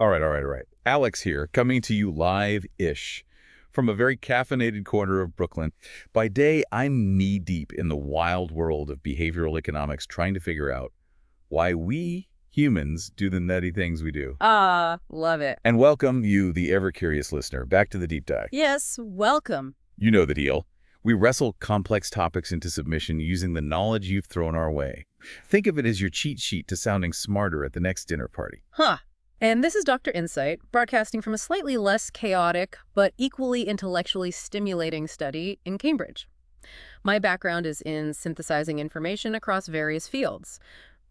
All right. Alex here, coming to you live-ish from a very caffeinated corner of Brooklyn. By day, I'm knee-deep in the wild world of behavioral economics, trying to figure out why we humans do the nutty things we do. Love it. And welcome you, the ever-curious listener, back to the deep dive. Yes, welcome. You know the deal. We wrestle complex topics into submission using the knowledge you've thrown our way. Think of it as your cheat sheet to sounding smarter at the next dinner party. Huh. And this is Dr. Insight, broadcasting from a slightly less chaotic but equally intellectually stimulating study in Cambridge. My background is in synthesizing information across various fields.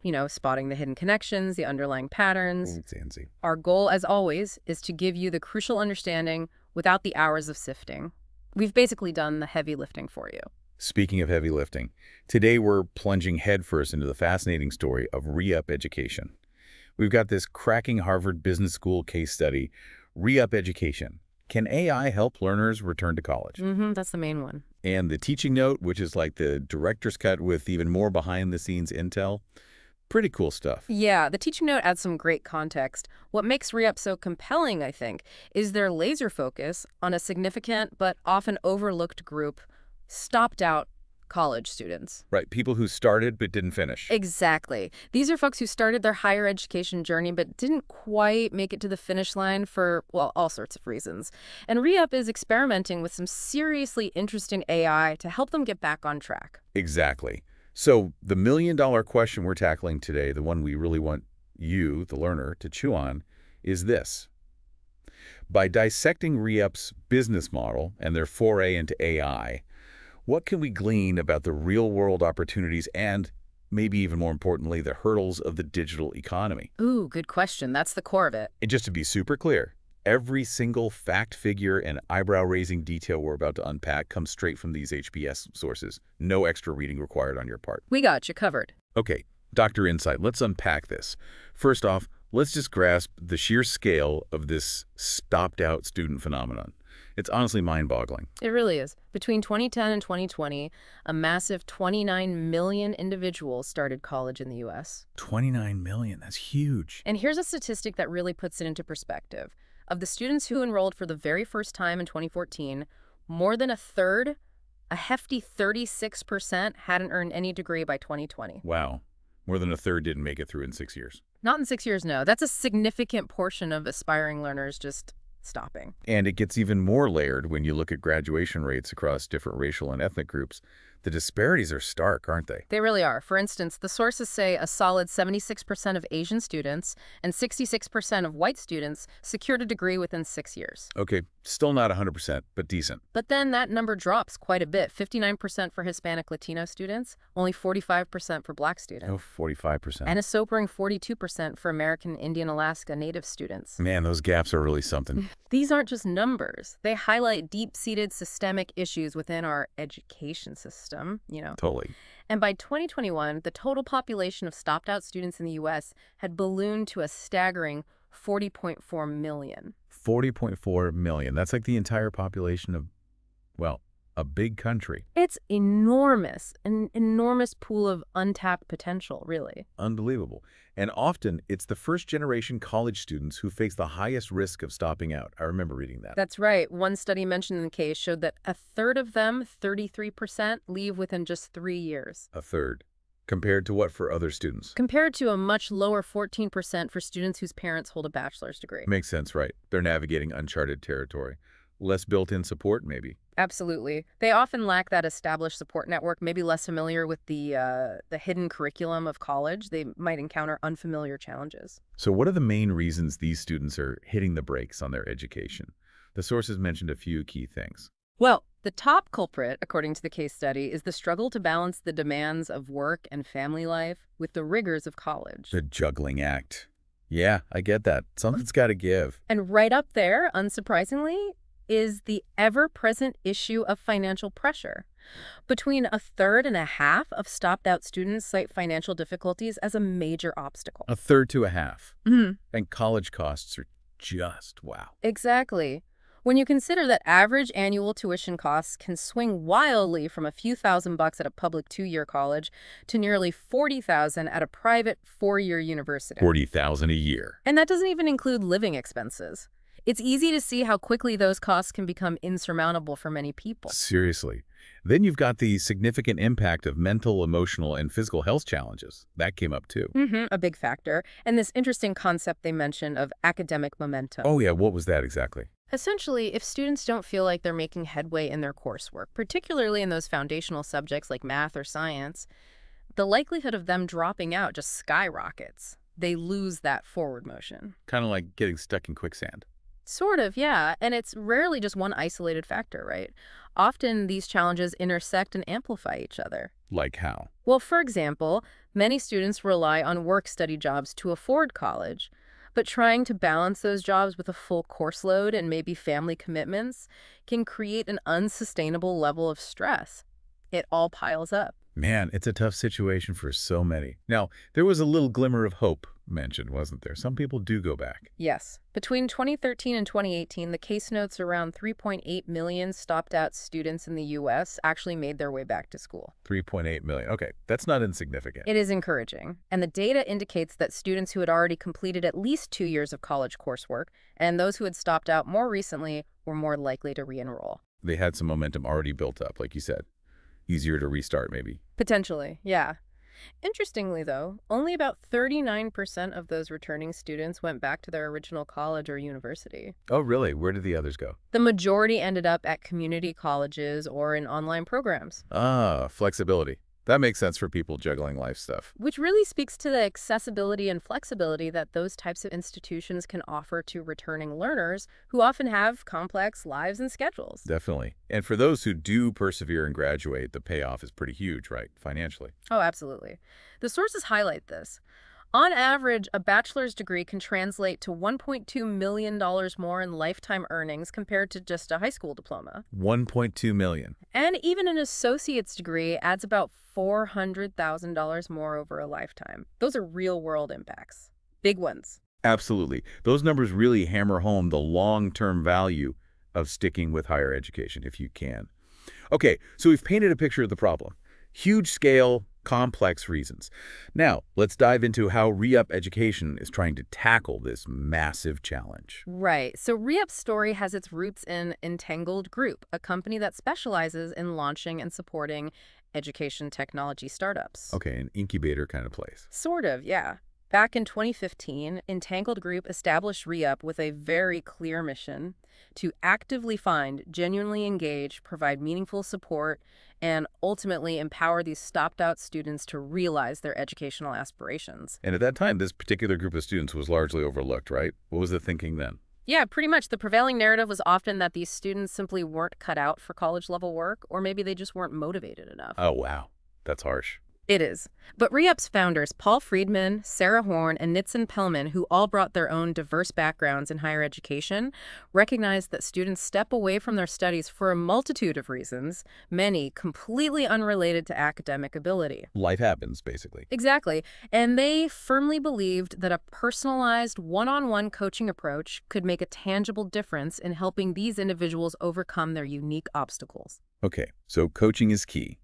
You know, spotting the hidden connections, the underlying patterns. Zanzy. Our goal, as always, is to give you the crucial understanding without the hours of sifting. We've basically done the heavy lifting for you. Speaking of heavy lifting, today we're plunging headfirst into the fascinating story of re-up education. We've got this cracking Harvard Business School case study, re-up education. Can AI help learners return to college? That's the main one. And the teaching note, which is like the director's cut with even more behind-the-scenes intel. Pretty cool stuff. Yeah, the teaching note adds some great context. What makes re-up so compelling, I think, is their laser focus on a significant but often overlooked group, stopped-out college students. Right, people who started but didn't finish. Exactly. These are folks who started their higher education journey but didn't quite make it to the finish line for, well, all sorts of reasons. And re-up is experimenting with some seriously interesting AI to help them get back on track. Exactly. So the million-dollar question we're tackling today, the one we really want you, the learner, to chew on, is this. By dissecting re-up's business model and their foray into AI, what can we glean about the real-world opportunities and, maybe even more importantly, the hurdles of the digital economy? Ooh, good question. That's the core of it. And just to be super clear, every single fact, figure, and eyebrow-raising detail we're about to unpack comes straight from these HBS sources. No extra reading required on your part. We got you covered. Okay, Dr. Insight, let's unpack this. First off, let's just grasp the sheer scale of this stopped-out student phenomenon. It's honestly mind-boggling. It really is. Between 2010 and 2020, a massive 29 million individuals started college in the U.S. 29 million, that's huge. And here's a statistic that really puts it into perspective. Of the students who enrolled for the very first time in 2014, more than a third, a hefty 36%, hadn't earned any degree by 2020. Wow. More than a third didn't make it through in 6 years. Not in 6 years, no. That's a significant portion of aspiring learners just stopping. And it gets even more layered when you look at graduation rates across different racial and ethnic groups. The disparities are stark, aren't they? They really are. For instance, the sources say a solid 76% of Asian students and 66% of white students secured a degree within 6 years. Okay, still not 100%, but decent. But then that number drops quite a bit. 59% for Hispanic Latino students, only 45% for Black students. Oh, 45%. And a sobering 42% for American Indian Alaska Native students. Man, those gaps are really something. These aren't just numbers. They highlight deep-seated systemic issues within our education system, Totally. And by 2021, the total population of stopped-out students in the U.S. had ballooned to a staggering 40.4 million. 40.4 million. That's like the entire population of, well, a big country. It's enormous, an enormous pool of untapped potential, really. Unbelievable. And often, it's the first-generation college students who face the highest risk of stopping out. I remember reading that. That's right. One study mentioned in the case showed that a third of them, 33%, leave within just 3 years. A third. Compared to what for other students? Compared to a much lower 14% for students whose parents hold a bachelor's degree. Makes sense, right? They're navigating uncharted territory. Less built-in support, maybe. Absolutely. They often lack that established support network, maybe less familiar with the hidden curriculum of college. They might encounter unfamiliar challenges. So what are the main reasons these students are hitting the brakes on their education? The sources mentioned a few key things. Well, the top culprit, according to the case study, is the struggle to balance the demands of work and family life with the rigors of college. The juggling act. Yeah, I get that. Something's got to give. And right up there, unsurprisingly, is the ever-present issue of financial pressure. Between a third and a half of stopped-out students cite financial difficulties as a major obstacle. A third to a half. Mm-hmm. And college costs are just, wow. Exactly. When you consider that average annual tuition costs can swing wildly from a few $1,000s at a public 2-year college to nearly $40,000 at a private 4-year university. $40,000 a year. And that doesn't even include living expenses. It's easy to see how quickly those costs can become insurmountable for many people. Seriously. Then you've got the significant impact of mental, emotional, and physical health challenges. That came up too. A big factor. And this interesting concept they mention of academic momentum. Oh yeah, what was that exactly? Essentially, if students don't feel like they're making headway in their coursework, particularly in those foundational subjects like math or science, the likelihood of them dropping out just skyrockets. They lose that forward motion. Kind of like getting stuck in quicksand. Sort of, yeah. And it's rarely just one isolated factor, right? Often these challenges intersect and amplify each other. Like how? Well, for example, many students rely on work-study jobs to afford college, but trying to balance those jobs with a full course load and maybe family commitments can create an unsustainable level of stress. It all piles up. Man, it's a tough situation for so many. Now, there was a little glimmer of hope mentioned, wasn't there? Some people do go back. Yes. Between 2013 and 2018, the case notes around 3.8 million stopped-out students in the U.S. actually made their way back to school. 3.8 million. Okay, that's not insignificant. It is encouraging. And the data indicates that students who had already completed at least 2 years of college coursework and those who had stopped out more recently were more likely to re-enroll. They had some momentum already built up, like you said. Easier to restart, maybe. Potentially, yeah. Interestingly, though, only about 39% of those returning students went back to their original college or university. Oh, really? Where did the others go? The majority ended up at community colleges or in online programs. Ah, flexibility. That makes sense for people juggling life stuff. Which really speaks to the accessibility and flexibility that those types of institutions can offer to returning learners who often have complex lives and schedules. Definitely. And for those who do persevere and graduate, the payoff is pretty huge, right? Financially. Oh, absolutely. The sources highlight this. On average, a bachelor's degree can translate to $1.2 million more in lifetime earnings compared to just a high school diploma. $1.2 million. And even an associate's degree adds about $400,000 more over a lifetime. Those are real-world impacts. Big ones. Absolutely. Those numbers really hammer home the long-term value of sticking with higher education, if you can. Okay, so we've painted a picture of the problem. Huge scale, complex reasons. Now, let's dive into how Re-Up Education is trying to tackle this massive challenge. Right. So Re-Up's story has its roots in Entangled Group, a company that specializes in launching and supporting education technology startups. Okay, an incubator kind of place. Sort of, yeah. Back in 2015, Entangled Group established Re-Up with a very clear mission to actively find, genuinely engage, provide meaningful support, and ultimately empower these stopped-out students to realize their educational aspirations. And at that time, this particular group of students was largely overlooked, right? What was the thinking then? Yeah, pretty much. The prevailing narrative was often that these students simply weren't cut out for college-level work, or maybe they just weren't motivated enough. Oh, wow. That's harsh. It is. But Re-Up's founders, Paul Friedman, Sarah Horn, and Nitzan Pellman, who all brought their own diverse backgrounds in higher education, recognized that students step away from their studies for a multitude of reasons, many completely unrelated to academic ability. Life happens, basically. Exactly. And they firmly believed that a personalized, one-on-one coaching approach could make a tangible difference in helping these individuals overcome their unique obstacles. Okay, so coaching is key.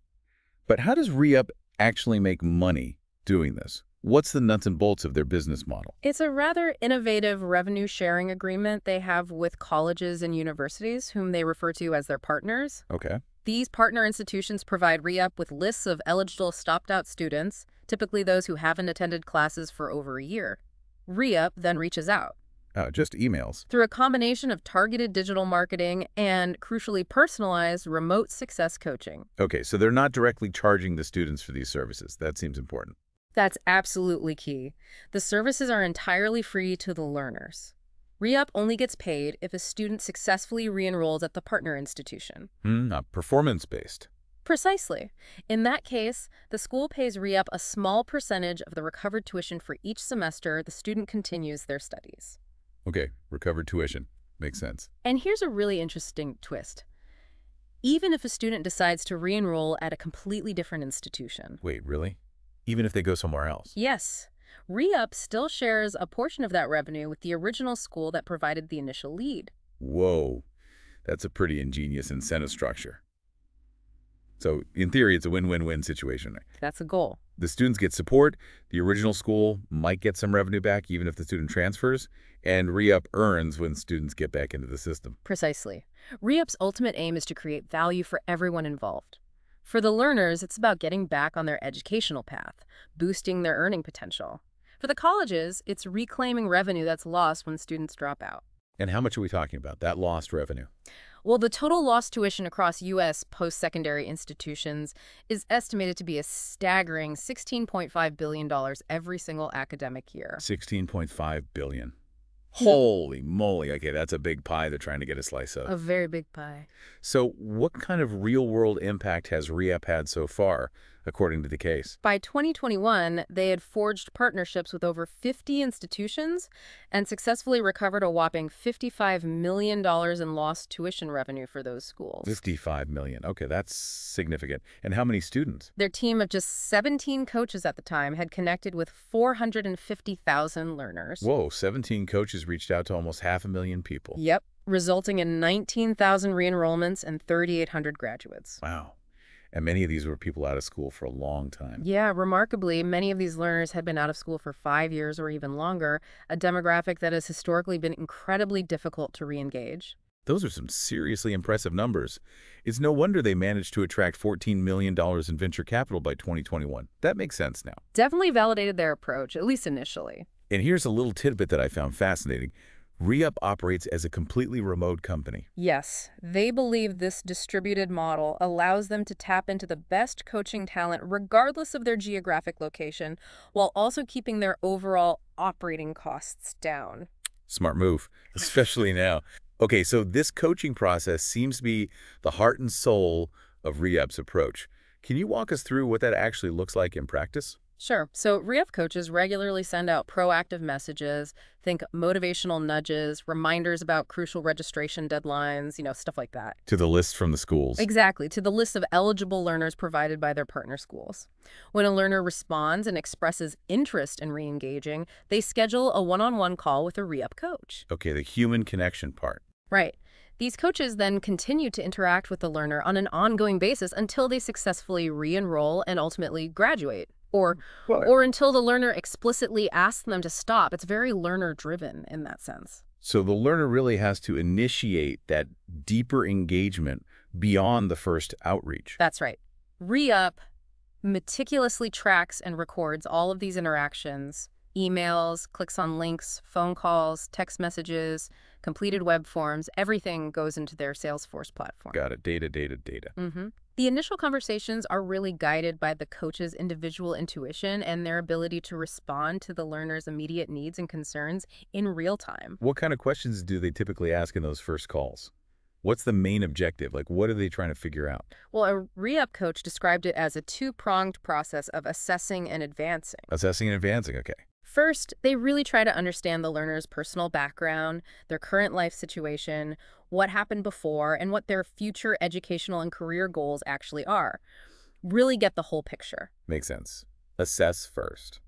But how does Re-Up actually make money doing this? What's the nuts and bolts of their business model? It's a rather innovative revenue sharing agreement they have with colleges and universities, whom they refer to as their partners. Okay. These partner institutions provide Re-Up with lists of eligible stopped-out students, typically those who haven't attended classes for over a year. Re-Up then reaches out. Just emails. Through a combination of targeted digital marketing and, crucially, personalized remote success coaching. Okay, so they're not directly charging the students for these services. That seems important. That's absolutely key. The services are entirely free to the learners. Re-Up only gets paid if a student successfully re-enrolls at the partner institution. Not performance-based. Precisely. In that case, the school pays Re-Up a small percentage of the recovered tuition for each semester the student continues their studies. Okay, recovered tuition. Makes sense. And here's a really interesting twist. Even if a student decides to re-enroll at a completely different institution. Wait, really? Even if they go somewhere else? Yes. Re-Up still shares a portion of that revenue with the original school that provided the initial lead. Whoa. That's a pretty ingenious incentive structure. So in theory, it's a win-win-win situation. That's a goal. The students get support, the original school might get some revenue back even if the student transfers, and re-up earns when students get back into the system. Precisely. Re-up's ultimate aim is to create value for everyone involved. For the learners, it's about getting back on their educational path, boosting their earning potential. For the colleges, it's reclaiming revenue that's lost when students drop out. And how much are we talking about, that lost revenue? Well, the total lost tuition across U.S. post-secondary institutions is estimated to be a staggering $16.5 billion every single academic year. $16.5 billion. Holy moly. Okay, that's a big pie they're trying to get a slice of. A very big pie. So what kind of real-world impact has re-up had so far, according to the case? By 2021, they had forged partnerships with over 50 institutions and successfully recovered a whopping $55 million in lost tuition revenue for those schools. $55 million. Okay, that's significant. And how many students? Their team of just 17 coaches at the time had connected with 450,000 learners. Whoa, 17 coaches reached out to almost 500,000 people. Yep, resulting in 19,000 re-enrollments and 3,800 graduates. Wow. And many of these were people out of school for a long time. Yeah, remarkably, many of these learners had been out of school for 5 years or even longer, a demographic that has historically been incredibly difficult to re-engage. Those are some seriously impressive numbers. It's no wonder they managed to attract $14 million in venture capital by 2021. That makes sense now. Definitely validated their approach, at least initially. And here's a little tidbit that I found fascinating. Re-up operates as a completely remote company. Yes, they believe this distributed model allows them to tap into the best coaching talent regardless of their geographic location, while also keeping their overall operating costs down. Smart move, especially now. Okay, so this coaching process seems to be the heart and soul of Re-up's approach. Can you walk us through what that actually looks like in practice? Sure. So re-up coaches regularly send out proactive messages, think motivational nudges, reminders about crucial registration deadlines, stuff like that. To the list from the schools. Exactly, to the list of eligible learners provided by their partner schools. When a learner responds and expresses interest in re-engaging, they schedule a one-on-one call with a re-up coach. Okay, the human connection part. Right. These coaches then continue to interact with the learner on an ongoing basis until they successfully re-enroll and ultimately graduate. Or until the learner explicitly asks them to stop. It's very learner-driven in that sense. So the learner really has to initiate that deeper engagement beyond the first outreach. That's right. Re-up meticulously tracks and records all of these interactions, emails, clicks on links, phone calls, text messages, completed web forms. Everything goes into their Salesforce platform. Got it. Data, data, data. Mm-hmm. The initial conversations are really guided by the coach's individual intuition and their ability to respond to the learner's immediate needs and concerns in real time. What kind of questions do they typically ask in those first calls? What's the main objective? Like, what are they trying to figure out? Well, a re-up coach described it as a two-pronged process of assessing and advancing. Assessing and advancing, okay. First, they really try to understand the learner's personal background, their current life situation, what happened before, and what their future educational and career goals actually are. Really get the whole picture. Makes sense. Assess first.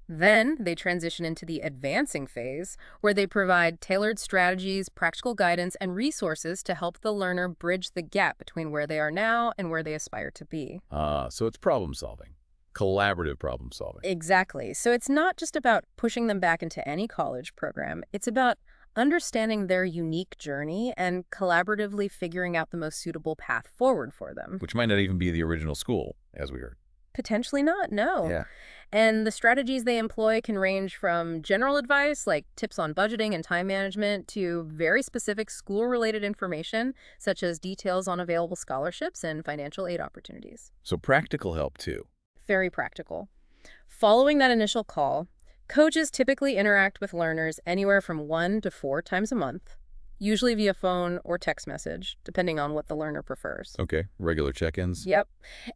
Then they transition into the advancing phase, where they provide tailored strategies, practical guidance, and resources to help the learner bridge the gap between where they are now and where they aspire to be. So it's problem solving. Collaborative problem solving. Exactly. So it's not just about pushing them back into any college program. It's about understanding their unique journey and collaboratively figuring out the most suitable path forward for them. Which might not even be the original school, as we heard. Potentially not, no. Yeah. And the strategies they employ can range from general advice, like tips on budgeting and time management, to very specific school-related information, such as details on available scholarships and financial aid opportunities. So practical help, too. Very practical. Following that initial call, coaches typically interact with learners anywhere from 1 to 4 times a month, usually via phone or text message, depending on what the learner prefers. Okay, regular check-ins. Yep.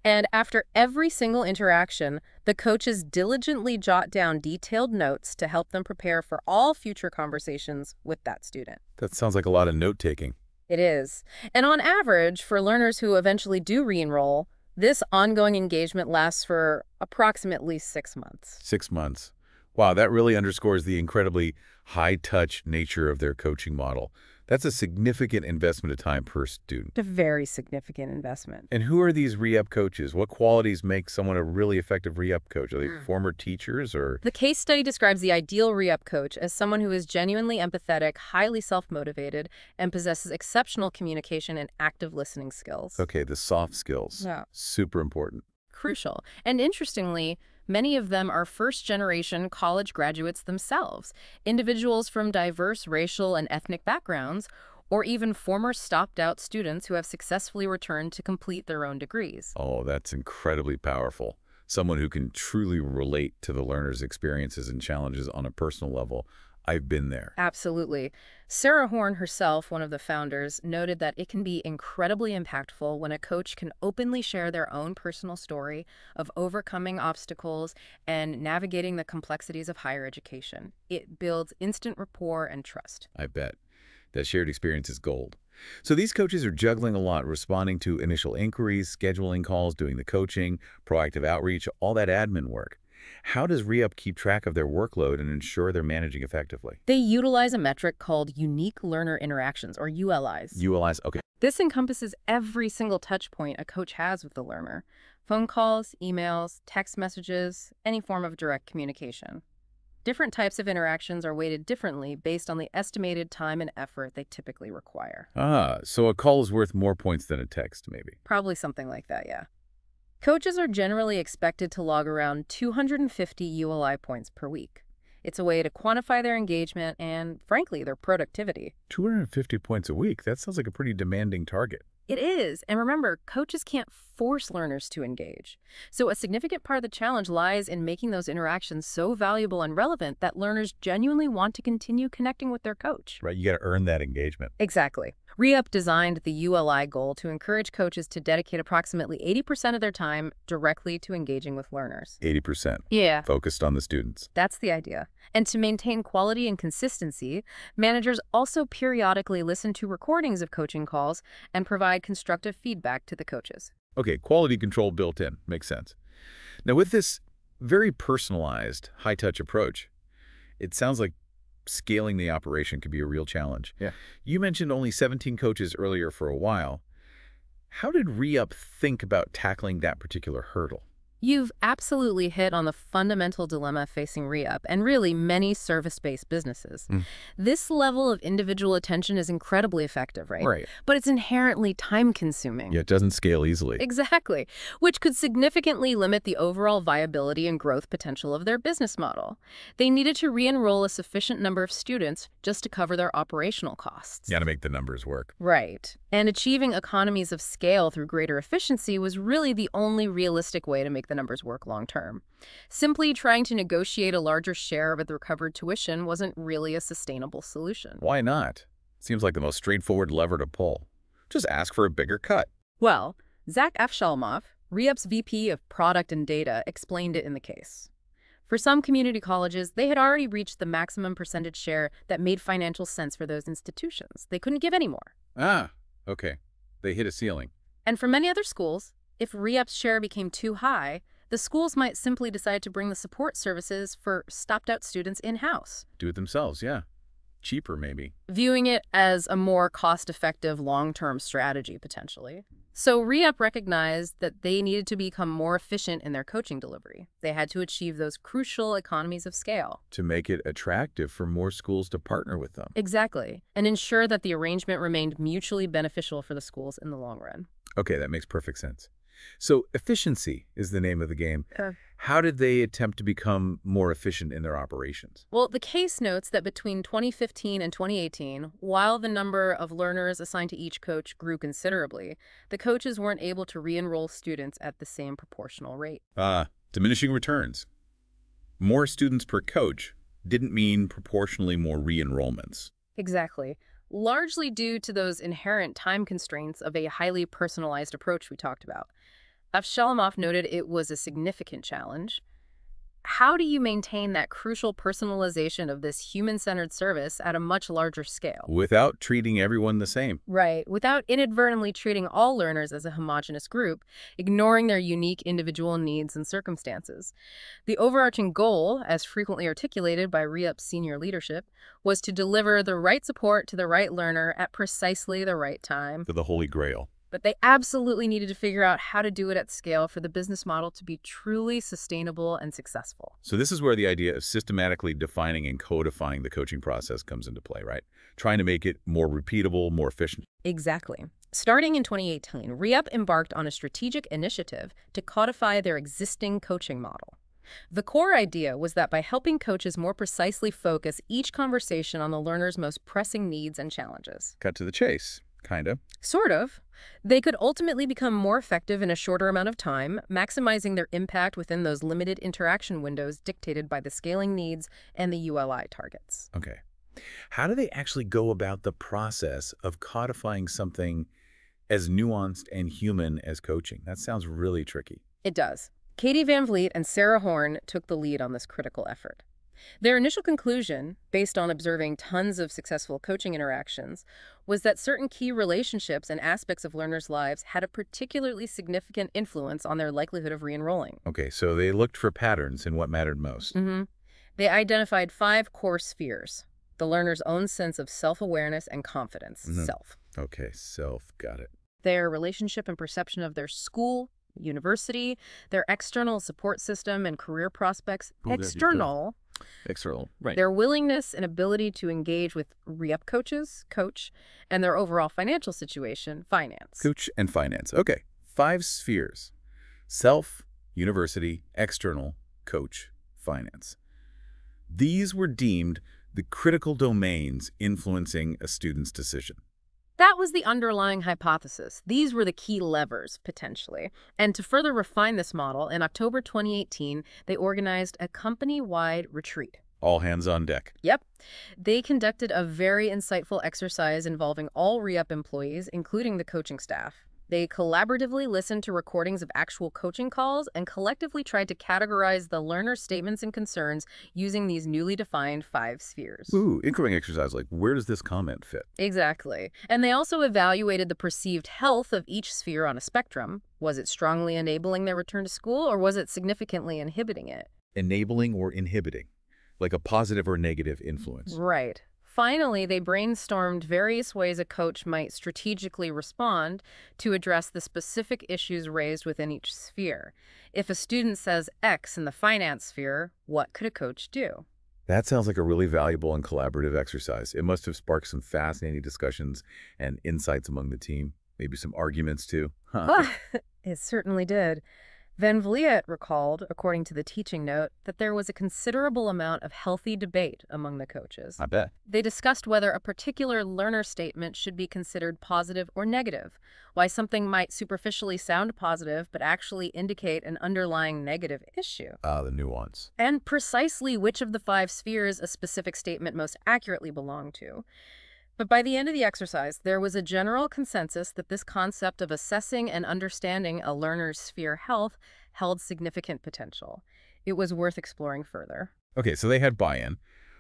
And after every single interaction, the coaches diligently jot down detailed notes to help them prepare for all future conversations with that student. That sounds like a lot of note-taking. It is. And on average, for learners who eventually do re-enroll, this ongoing engagement lasts for approximately 6 months. 6 months. Wow, that really underscores the incredibly high-touch nature of their coaching model. That's a significant investment of time per student. A very significant investment. And who are these re-up coaches? What qualities make someone a really effective re-up coach? Are they former teachers or? The case study describes the ideal re-up coach as someone who is genuinely empathetic, highly self-motivated, and possesses exceptional communication and active listening skills. Okay, the soft skills. Yeah. Super important. Crucial. And interestingly, many of them are first-generation college graduates themselves, individuals from diverse racial and ethnic backgrounds, or even former stopped-out students who have successfully returned to complete their own degrees. Oh, that's incredibly powerful. Someone who can truly relate to the learner's experiences and challenges on a personal level. I've been there. Absolutely. Sarah Horn herself, one of the founders, noted that it can be incredibly impactful when a coach can openly share their own personal story of overcoming obstacles and navigating the complexities of higher education. It builds instant rapport and trust. I bet. That shared experience is gold. So these coaches are juggling a lot, responding to initial inquiries, scheduling calls, doing the coaching, proactive outreach, all that admin work. How does re-up keep track of their workload and ensure they're managing effectively? They utilize a metric called Unique Learner Interactions, or ULIs. ULIs, okay. This encompasses every single touch point a coach has with the learner. Phone calls, emails, text messages, any form of direct communication. Different types of interactions are weighted differently based on the estimated time and effort they typically require. Ah, so a call is worth more points than a text, maybe. Probably something like that, yeah. Coaches are generally expected to log around 250 ULI points per week. It's a way to quantify their engagement and, frankly, their productivity. 250 points a week? That sounds like a pretty demanding target. It is. And remember, coaches can't force learners to engage. So a significant part of the challenge lies in making those interactions so valuable and relevant that learners genuinely want to continue connecting with their coach. Right, you got to earn that engagement. Exactly. Re-up designed the ULI goal to encourage coaches to dedicate approximately 80% of their time directly to engaging with learners. 80%. Yeah. Focused on the students. That's the idea. And to maintain quality and consistency, managers also periodically listen to recordings of coaching calls and provide constructive feedback to the coaches. Okay, quality control built in. Makes sense. Now, with this very personalized, high-touch approach, it sounds like scaling the operation could be a real challenge. Yeah. You mentioned only 17 coaches earlier for a while. How did re-up think about tackling that particular hurdle? You've absolutely hit on the fundamental dilemma facing re-up and really many service-based businesses. This level of individual attention is incredibly effective, right? Right. But it's inherently time-consuming. Yeah, it doesn't scale easily. Exactly, which could significantly limit the overall viability and growth potential of their business model. They needed to re-enroll a sufficient number of students just to cover their operational costs. You got to make the numbers work. Right. And achieving economies of scale through greater efficiency was really the only realistic way to make the numbers work long term. Simply trying to negotiate a larger share of the recovered tuition wasn't really a sustainable solution. Why not? Seems like the most straightforward lever to pull. Just ask for a bigger cut. Well, Zach Avshalomov, Re-up's VP of Product and Data, explained it in the case. For some community colleges, they had already reached the maximum percentage share that made financial sense for those institutions. They couldn't give any more. Ah, okay. They hit a ceiling. And for many other schools, if Re-up's share became too high, the schools might simply decide to bring the support services for stopped-out students in-house. Do it themselves, yeah. Cheaper, maybe. Viewing it as a more cost-effective long-term strategy, potentially. So Re-up recognized that they needed to become more efficient in their coaching delivery. They had to achieve those crucial economies of scale. To make it attractive for more schools to partner with them. Exactly. And ensure that the arrangement remained mutually beneficial for the schools in the long run. Okay, that makes perfect sense. So efficiency is the name of the game. How did they attempt to become more efficient in their operations? Well, the case notes that between 2015 and 2018, while the number of learners assigned to each coach grew considerably, the coaches weren't able to re-enroll students at the same proportional rate. Diminishing returns. More students per coach didn't mean proportionally more re-enrollments. Exactly. Largely due to those inherent time constraints of a highly personalized approach we talked about. Avshalomov noted it was a significant challenge. how do you maintain that crucial personalization of this human-centered service at a much larger scale? Without treating everyone the same. Right, without inadvertently treating all learners as a homogeneous group, ignoring their unique individual needs and circumstances. The overarching goal, as frequently articulated by REUP's senior leadership, was to deliver the right support to the right learner at precisely the right time. To the Holy Grail. But they absolutely needed to figure out how to do it at scale for the business model to be truly sustainable and successful. So this is where the idea of systematically defining and codifying the coaching process comes into play, right? Trying to make it more repeatable, more efficient. Exactly. Starting in 2018, REUP embarked on a strategic initiative to codify their existing coaching model. The core idea was that by helping coaches more precisely focus each conversation on the learner's most pressing needs and challenges. Cut to the chase, kind of. Sort of. They could ultimately become more effective in a shorter amount of time, maximizing their impact within those limited interaction windows dictated by the scaling needs and the ULI targets. Okay. How do they actually go about the process of codifying something as nuanced and human as coaching? That sounds really tricky. It does. Katie Van Vliet and Sarah Horn took the lead on this critical effort. Their initial conclusion, based on observing tons of successful coaching interactions, was that certain key relationships and aspects of learners' lives had a particularly significant influence on their likelihood of re-enrolling. Okay, so they looked for patterns in what mattered most. They identified 5 core spheres: the learner's own sense of self-awareness and confidence, self. Okay, self, got it. Their relationship and perception of their school, university, their external support system and career prospects. External, right. their willingness and ability to engage with REUP coaches, and their overall financial situation, finance. Coach and finance. Okay, 5 spheres. Self, university, external, coach, finance. These were deemed the critical domains influencing a student's decision. That was the underlying hypothesis. These were the key levers, potentially. And to further refine this model, in October 2018, they organized a company-wide retreat. All hands on deck. Yep. They conducted a very insightful exercise involving all REUP employees, including the coaching staff. They collaboratively listened to recordings of actual coaching calls and collectively tried to categorize the learner statements and concerns using these newly defined 5 spheres. Ooh, inquiring exercise, like where does this comment fit? Exactly. And they also evaluated the perceived health of each sphere on a spectrum. Was it strongly enabling their return to school, or was it significantly inhibiting it? Enabling or inhibiting, like a positive or negative influence. Right. Finally, they brainstormed various ways a coach might strategically respond to address the specific issues raised within each sphere. If a student says X in the finance sphere, what could a coach do? That sounds like a really valuable and collaborative exercise. It must have sparked some fascinating discussions and insights among the team. Maybe some arguments, too. It certainly did. Van Vliet recalled, according to the teaching note, that there was a considerable amount of healthy debate among the coaches. I bet. They discussed whether a particular learner statement should be considered positive or negative, why something might superficially sound positive but actually indicate an underlying negative issue. The nuance. And precisely which of the 5 spheres a specific statement most accurately belonged to. But by the end of the exercise, there was a general consensus that this concept of assessing and understanding a learner's sphere health held significant potential. It was worth exploring further. Okay, so they had buy-in.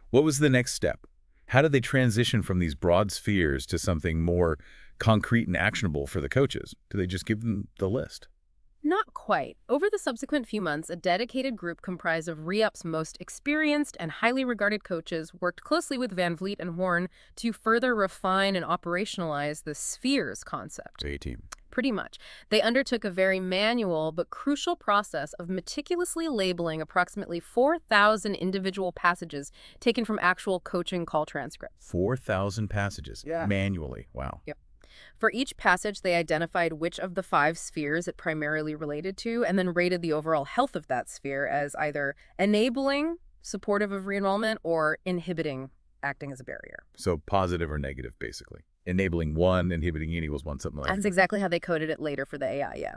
What was the next step? How did they transition from these broad spheres to something more concrete and actionable for the coaches? Do they just give them the list? Not quite. Over the subsequent few months, a dedicated group comprised of REUP's most experienced and highly regarded coaches worked closely with Van Vliet and Horn to further refine and operationalize the spheres concept. A-team. Pretty much. They undertook a very manual but crucial process of meticulously labeling approximately 4,000 individual passages taken from actual coaching call transcripts. 4,000 passages. Yeah. Manually. Wow. Yep. For each passage, they identified which of the 5 spheres it primarily related to, and then rated the overall health of that sphere as either enabling, supportive of re-enrollment, or inhibiting, acting as a barrier. So positive or negative, basically. Enabling 1, inhibiting any was 1, something like that. That's exactly how they coded it later for the AI, yeah.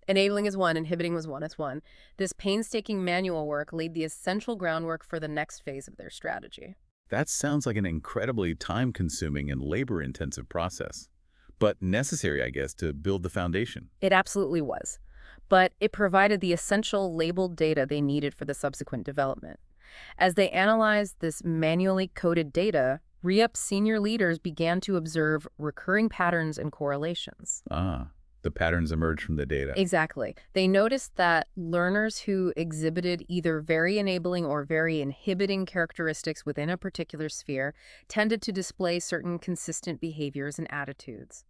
Enabling is 1, inhibiting was 1, it's 1. This painstaking manual work laid the essential groundwork for the next phase of their strategy. That sounds like an incredibly time-consuming and labor-intensive process, but necessary, I guess, to build the foundation. It absolutely was. but it provided the essential labeled data they needed for the subsequent development. As they analyzed this manually coded data, REUP's senior leaders began to observe recurring patterns and correlations. Ah, the patterns emerge from the data. Exactly. They noticed that learners who exhibited either very enabling or very inhibiting characteristics within a particular sphere tended to display certain consistent behaviors and attitudes.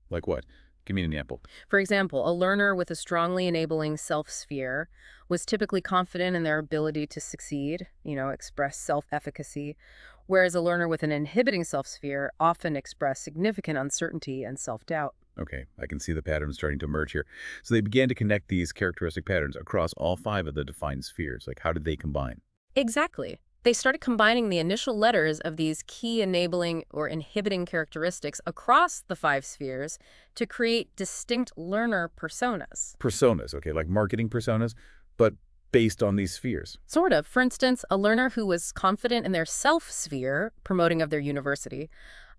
Like what? Give me an example. For example, a learner with a strongly enabling self-sphere was typically confident in their ability to succeed, express self-efficacy, whereas a learner with an inhibiting self-sphere often expressed significant uncertainty and self-doubt. Okay, I can see the patterns starting to emerge here. So they began to connect these characteristic patterns across all 5 of the defined spheres. Like, how did they combine? Exactly. They started combining the initial letters of these key enabling or inhibiting characteristics across the 5 spheres to create distinct learner personas. Personas, okay, like marketing personas, but based on these spheres. Sort of. For instance, a learner who was confident in their self-sphere, promoting of their university,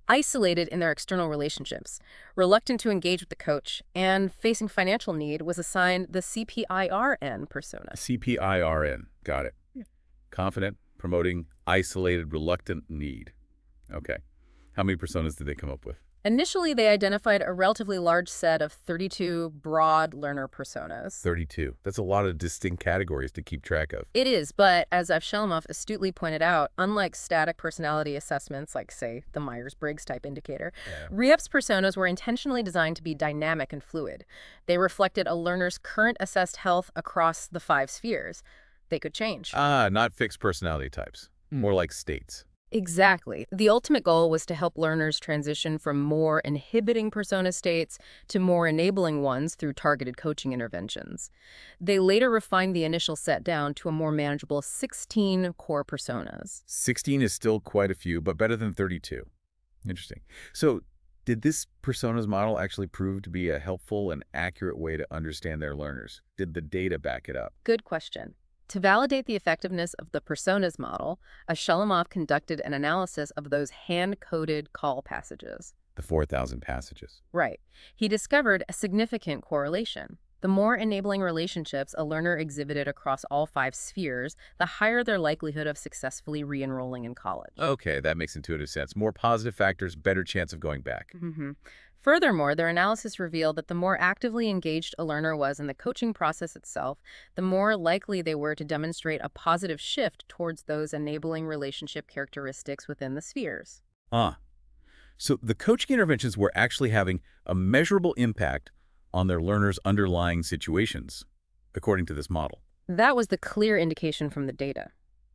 isolated in their external relationships, reluctant to engage with the coach, and facing financial need was assigned the CPIRN persona. CPIRN, got it. Confident, promoting, isolated, reluctant, need. Okay. How many personas did they come up with? Initially, they identified a relatively large set of 32 broad learner personas. 32. That's a lot of distinct categories to keep track of. It is, but as Avshalomov astutely pointed out, unlike static personality assessments like, say, the Myers-Briggs type indicator, REUP's personas were intentionally designed to be dynamic and fluid. They reflected a learner's current assessed health across the 5 spheres. They could change. Ah, not fixed personality types. More like states. Exactly. The ultimate goal was to help learners transition from more inhibiting persona states to more enabling ones through targeted coaching interventions. They later refined the initial set down to a more manageable 16 core personas. 16 is still quite a few, but better than 32. Interesting. So did this personas model actually prove to be a helpful and accurate way to understand their learners? Did the data back it up? Good question. To validate the effectiveness of the personas model, Avshalomov conducted an analysis of those hand-coded call passages. The 4,000 passages. Right. He discovered a significant correlation. The more enabling relationships a learner exhibited across all 5 spheres, the higher their likelihood of successfully re-enrolling in college. Okay, that makes intuitive sense. More positive factors, better chance of going back. Furthermore, their analysis revealed that the more actively engaged a learner was in the coaching process itself, the more likely they were to demonstrate a positive shift towards those enabling relationship characteristics within the spheres. So the coaching interventions were actually having a measurable impact on their learners' underlying situations, according to this model. That was the clear indication from the data.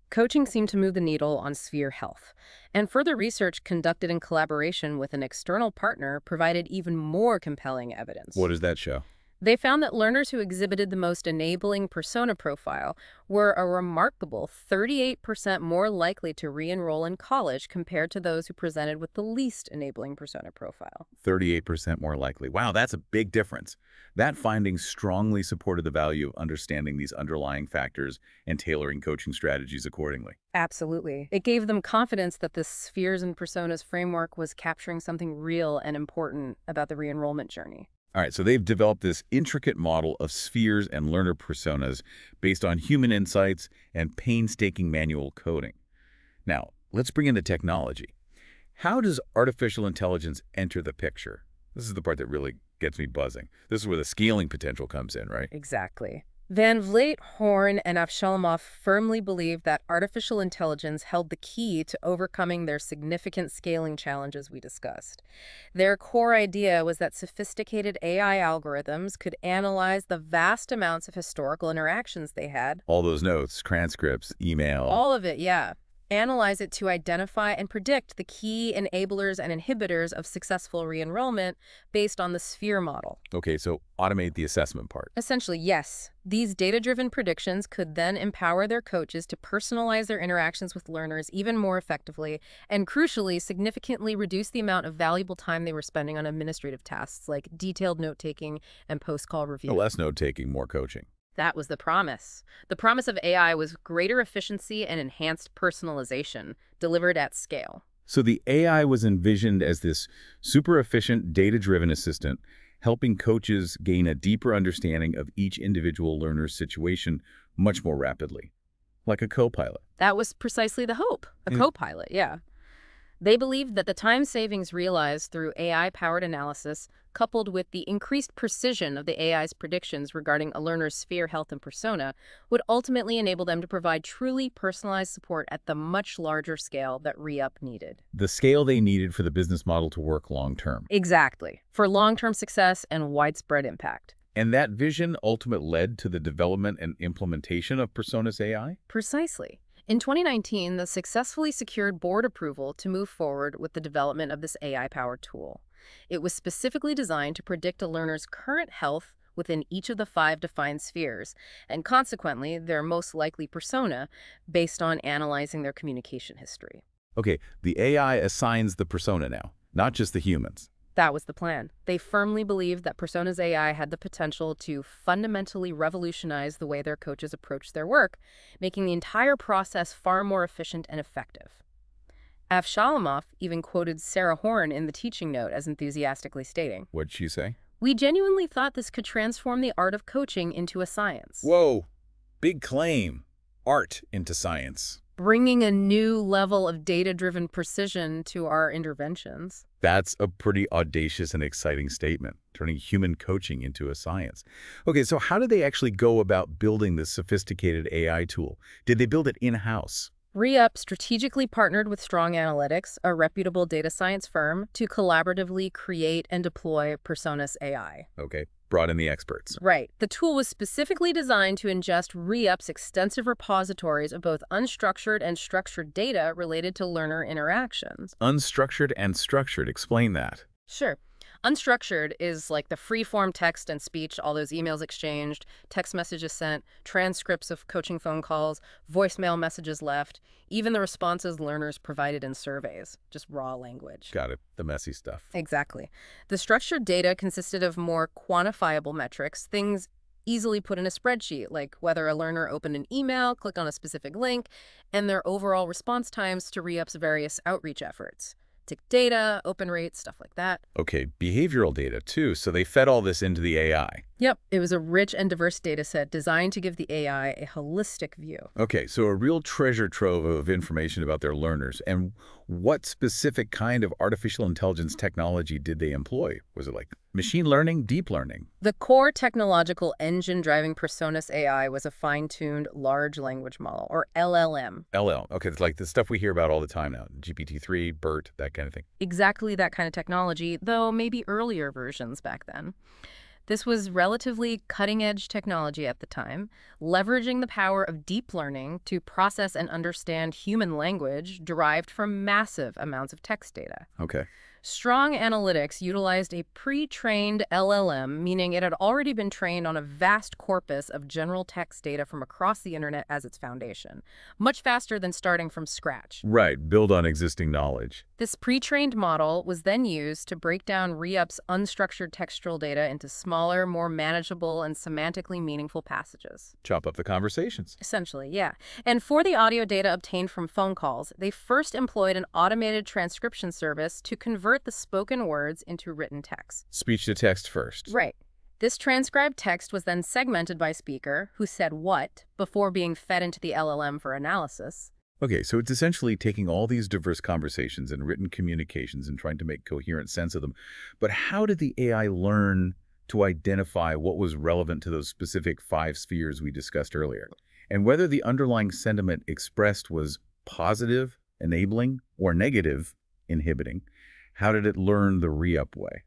Coaching seemed to move the needle on sphere health, and further research conducted in collaboration with an external partner provided even more compelling evidence. What does that show? They found that learners who exhibited the most enabling persona profile were a remarkable 38% more likely to re-enroll in college compared to those who presented with the least enabling persona profile. 38% more likely. Wow, that's a big difference. That finding strongly supported the value of understanding these underlying factors and tailoring coaching strategies accordingly. Absolutely. It gave them confidence that the spheres and personas framework was capturing something real and important about the re-enrollment journey. All right, so they've developed this intricate model of spheres and learner personas based on human insights and painstaking manual coding. Now, let's bring in the technology. How does artificial intelligence enter the picture? This is the part that really gets me buzzing. This is where the scaling potential comes in, right? Exactly. Van Vliet, Horn, and Avshalomov firmly believed that artificial intelligence held the key to overcoming their significant scaling challenges we discussed. Their core idea was that sophisticated AI algorithms could analyze the vast amounts of historical interactions they had. All those notes, transcripts, email. All of it, yeah. Analyze it to identify and predict the key enablers and inhibitors of successful re-enrollment based on the sphere model. Okay, so automate the assessment part. Essentially, yes. These data-driven predictions could then empower their coaches to personalize their interactions with learners even more effectively and, crucially, significantly reduce the amount of valuable time they were spending on administrative tasks like detailed note-taking and post-call review. Less note-taking, more coaching. That was the promise. The promise of AI was greater efficiency and enhanced personalization, delivered at scale. So the AI was envisioned as this super efficient, data-driven assistant, helping coaches gain a deeper understanding of each individual learner's situation much more rapidly, like a co-pilot. That was precisely the hope, a co-pilot, yeah. They believed that the time savings realized through AI-powered analysis, coupled with the increased precision of the AI's predictions regarding a learner's sphere, health, and persona, would ultimately enable them to provide truly personalized support at the much larger scale that re-up needed. The scale they needed for the business model to work long-term. Exactly, for long-term success and widespread impact. And that vision ultimately led to the development and implementation of Personas AI? Precisely. In 2019, the successfully secured board approval to move forward with the development of this AI-powered tool. It was specifically designed to predict a learner's current health within each of the 5 defined spheres, and consequently, their most likely persona, based on analyzing their communication history. Okay, the AI assigns the persona now, not just the humans. That was the plan. They firmly believed that Personas AI had the potential to fundamentally revolutionize the way their coaches approach their work, making the entire process far more efficient and effective. Avshalomov even quoted Sarah Horn in the teaching note as enthusiastically stating, What'd she say? "We genuinely thought this could transform the art of coaching into a science." Whoa, big claim. Art into science. Bringing a new level of data-driven precision to our interventions. That's a pretty audacious and exciting statement, turning human coaching into a science. Okay, so how did they actually go about building this sophisticated AI tool? Did they build it in-house? Re-up strategically partnered with Strong Analytics, a reputable data science firm, to collaboratively create and deploy Personas AI. Okay, brought in the experts. Right. The tool was specifically designed to ingest Re-up's extensive repositories of both unstructured and structured data related to learner interactions. Unstructured and structured, explain that. Sure. Unstructured is like the free-form text and speech, all those emails exchanged, text messages sent, transcripts of coaching phone calls, voicemail messages left, even the responses learners provided in surveys, just raw language. Got it, the messy stuff. Exactly. The structured data consisted of more quantifiable metrics, things easily put in a spreadsheet, like whether a learner opened an email, clicked on a specific link, and their overall response times to Re-up's various outreach efforts. Tick data, open rates, stuff like that. Okay, behavioral data too, so they fed all this into the AI. Yep, it was a rich and diverse data set designed to give the AI a holistic view. Okay, so a real treasure trove of information about their learners. And what specific kind of artificial intelligence technology did they employ? Was it like machine learning, deep learning? The core technological engine driving Personas AI was a fine-tuned large language model, or LLM. Okay, it's like the stuff we hear about all the time now. GPT-3, BERT, that kind of thing. Exactly that kind of technology, though maybe earlier versions back then. This was relatively cutting-edge technology at the time, leveraging the power of deep learning to process and understand human language derived from massive amounts of text data. Okay. Strong Analytics utilized a pre-trained LLM, meaning it had already been trained on a vast corpus of general text data from across the internet as its foundation, much faster than starting from scratch. Right, build on existing knowledge. This pre-trained model was then used to break down Re-up's unstructured textual data into smaller, more manageable, and semantically meaningful passages. Chop up the conversations. Essentially, yeah. And for the audio data obtained from phone calls, they first employed an automated transcription service to convert the spoken words into written text. Speech to text first. Right. This transcribed text was then segmented by speaker, who said what, before being fed into the LLM for analysis. Okay, so it's essentially taking all these diverse conversations and written communications and trying to make coherent sense of them. But how did the AI learn to identify what was relevant to those specific 5 spheres we discussed earlier? And whether the underlying sentiment expressed was positive, enabling, or negative, inhibiting? How did it learn the re-up way?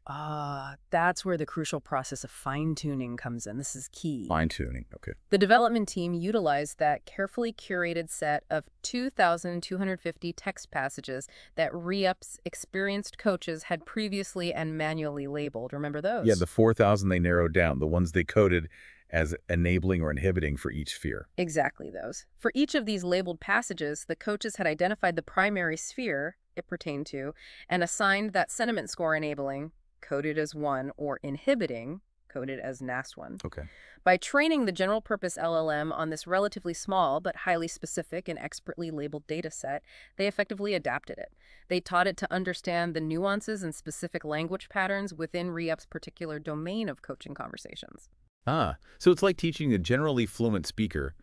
That's where the crucial process of fine-tuning comes in. This is key. Fine-tuning, okay. The development team utilized that carefully curated set of 2,250 text passages that Re-up's experienced coaches had previously and manually labeled. Remember those? Yeah, the 4,000 they narrowed down, the ones they coded as enabling or inhibiting for each sphere. Exactly those. For each of these labeled passages, the coaches had identified the primary sphere it pertained to and assigned that sentiment score enabling, coded as 1, or inhibiting, coded as NAS1. Okay. By training the general-purpose LLM on this relatively small but highly specific and expertly labeled data set, they effectively adapted it. They taught it to understand the nuances and specific language patterns within Re-Up's particular domain of coaching conversations. Ah, so it's like teaching a generally fluent speaker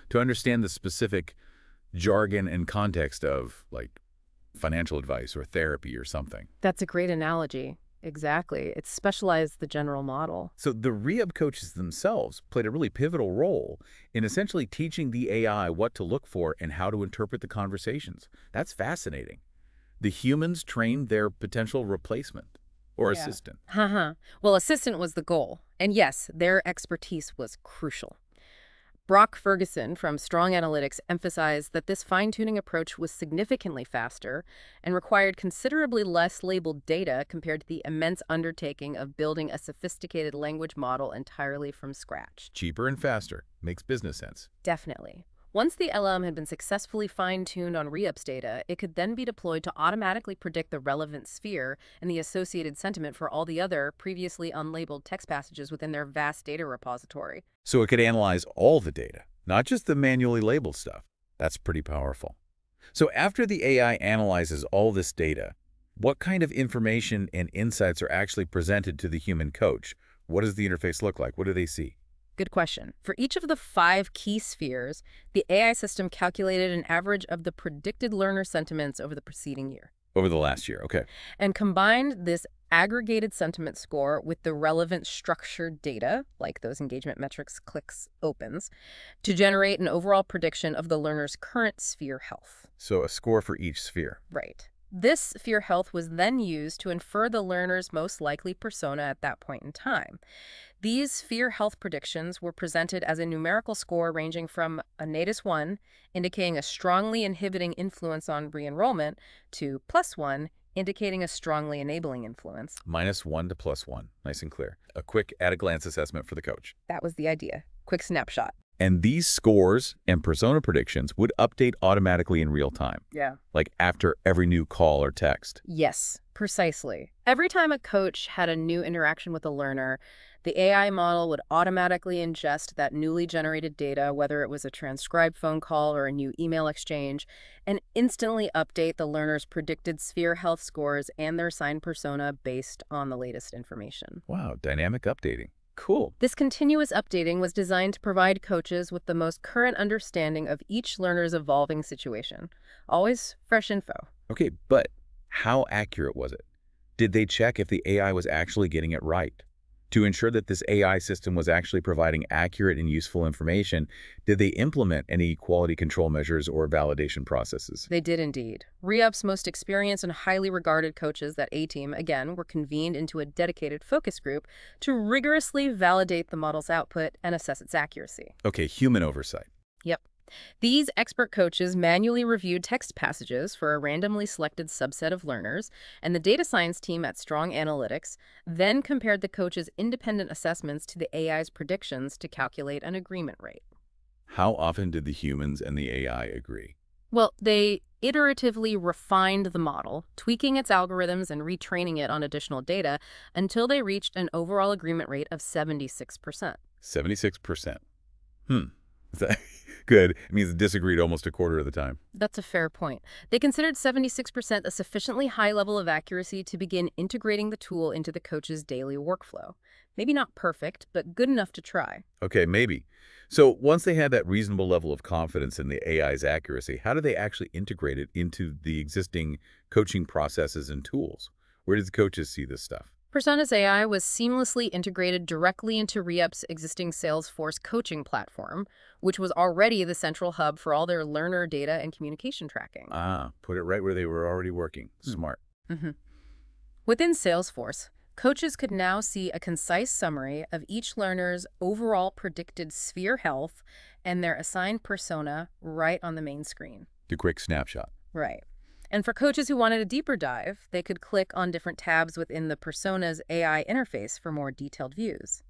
to understand the specific jargon and context of, like, financial advice or therapy or something. That's a great analogy. Exactly. It specialized the general model. So the re-up coaches themselves played a really pivotal role in essentially teaching the AI what to look for and how to interpret the conversations. That's fascinating. The humans trained their potential replacement or Yeah. assistant. Haha. Well, assistant was the goal. And yes, their expertise was crucial. Brock Ferguson from Strong Analytics emphasized that this fine-tuning approach was significantly faster and required considerably less labeled data compared to the immense undertaking of building a sophisticated language model entirely from scratch. Cheaper and faster. Makes business sense. Definitely. Once the LM had been successfully fine-tuned on re-ups data, it could then be deployed to automatically predict the relevant sphere and the associated sentiment for all the other previously unlabeled text passages within their vast data repository. So it could analyze all the data, not just the manually labeled stuff. That's pretty powerful. So after the AI analyzes all this data, what kind of information and insights are actually presented to the human coach? What does the interface look like? What do they see? Good question. For each of the 5 key spheres, the AI system calculated an average of the predicted learner sentiments over the preceding year Over the last year, okay. and combined this aggregated sentiment score with the relevant structured data, like those engagement metrics, clicks, opens, to generate an overall prediction of the learner's current sphere health. So a score for each sphere. Right. This sphere health was then used to infer the learner's most likely persona at that point in time. These sphere health predictions were presented as a numerical score ranging from a -1, indicating a strongly inhibiting influence on re-enrollment, to +1, indicating a strongly enabling influence. -1 to +1. Nice and clear. A quick at-a-glance assessment for the coach. That was the idea. Quick snapshot. And these scores and persona predictions would update automatically in real time, Yeah. like after every new call or text. Yes, precisely. Every time a coach had a new interaction with a learner, the AI model would automatically ingest that newly generated data, whether it was a transcribed phone call or a new email exchange, and instantly update the learner's predicted sphere health scores and their assigned persona based on the latest information. Wow, dynamic updating. Cool. This continuous updating was designed to provide coaches with the most current understanding of each learner's evolving situation. Always fresh info. Okay, but how accurate was it? Did they check if the AI was actually getting it right? To ensure that this AI system was actually providing accurate and useful information, did they implement any quality control measures or validation processes? They did indeed. Re-Up's most experienced and highly regarded coaches, that A-team, again, were convened into a dedicated focus group to rigorously validate the model's output and assess its accuracy. Okay, human oversight. Yep. These expert coaches manually reviewed text passages for a randomly selected subset of learners, and the data science team at Strong Analytics then compared the coach's independent assessments to the AI's predictions to calculate an agreement rate. How often did the humans and the AI agree? Well, they iteratively refined the model, tweaking its algorithms and retraining it on additional data until they reached an overall agreement rate of 76%. 76%. Is that good? It means it disagreed almost a quarter of the time. That's a fair point. They considered 76% a sufficiently high level of accuracy to begin integrating the tool into the coach's daily workflow. Maybe not perfect, but good enough to try. Okay, maybe. So once they had that reasonable level of confidence in the AI's accuracy, how do they actually integrate it into the existing coaching processes and tools? Where did the coaches see this stuff? Personas AI was seamlessly integrated directly into Re-Up's existing Salesforce coaching platform, which was already the central hub for all their learner data and communication tracking. Ah, put it right where they were already working. Smart. Within Salesforce, coaches could now see a concise summary of each learner's overall predicted sphere health and their assigned persona right on the main screen. The quick snapshot. Right. And for coaches who wanted a deeper dive, they could click on different tabs within the Personas AI interface for more detailed views.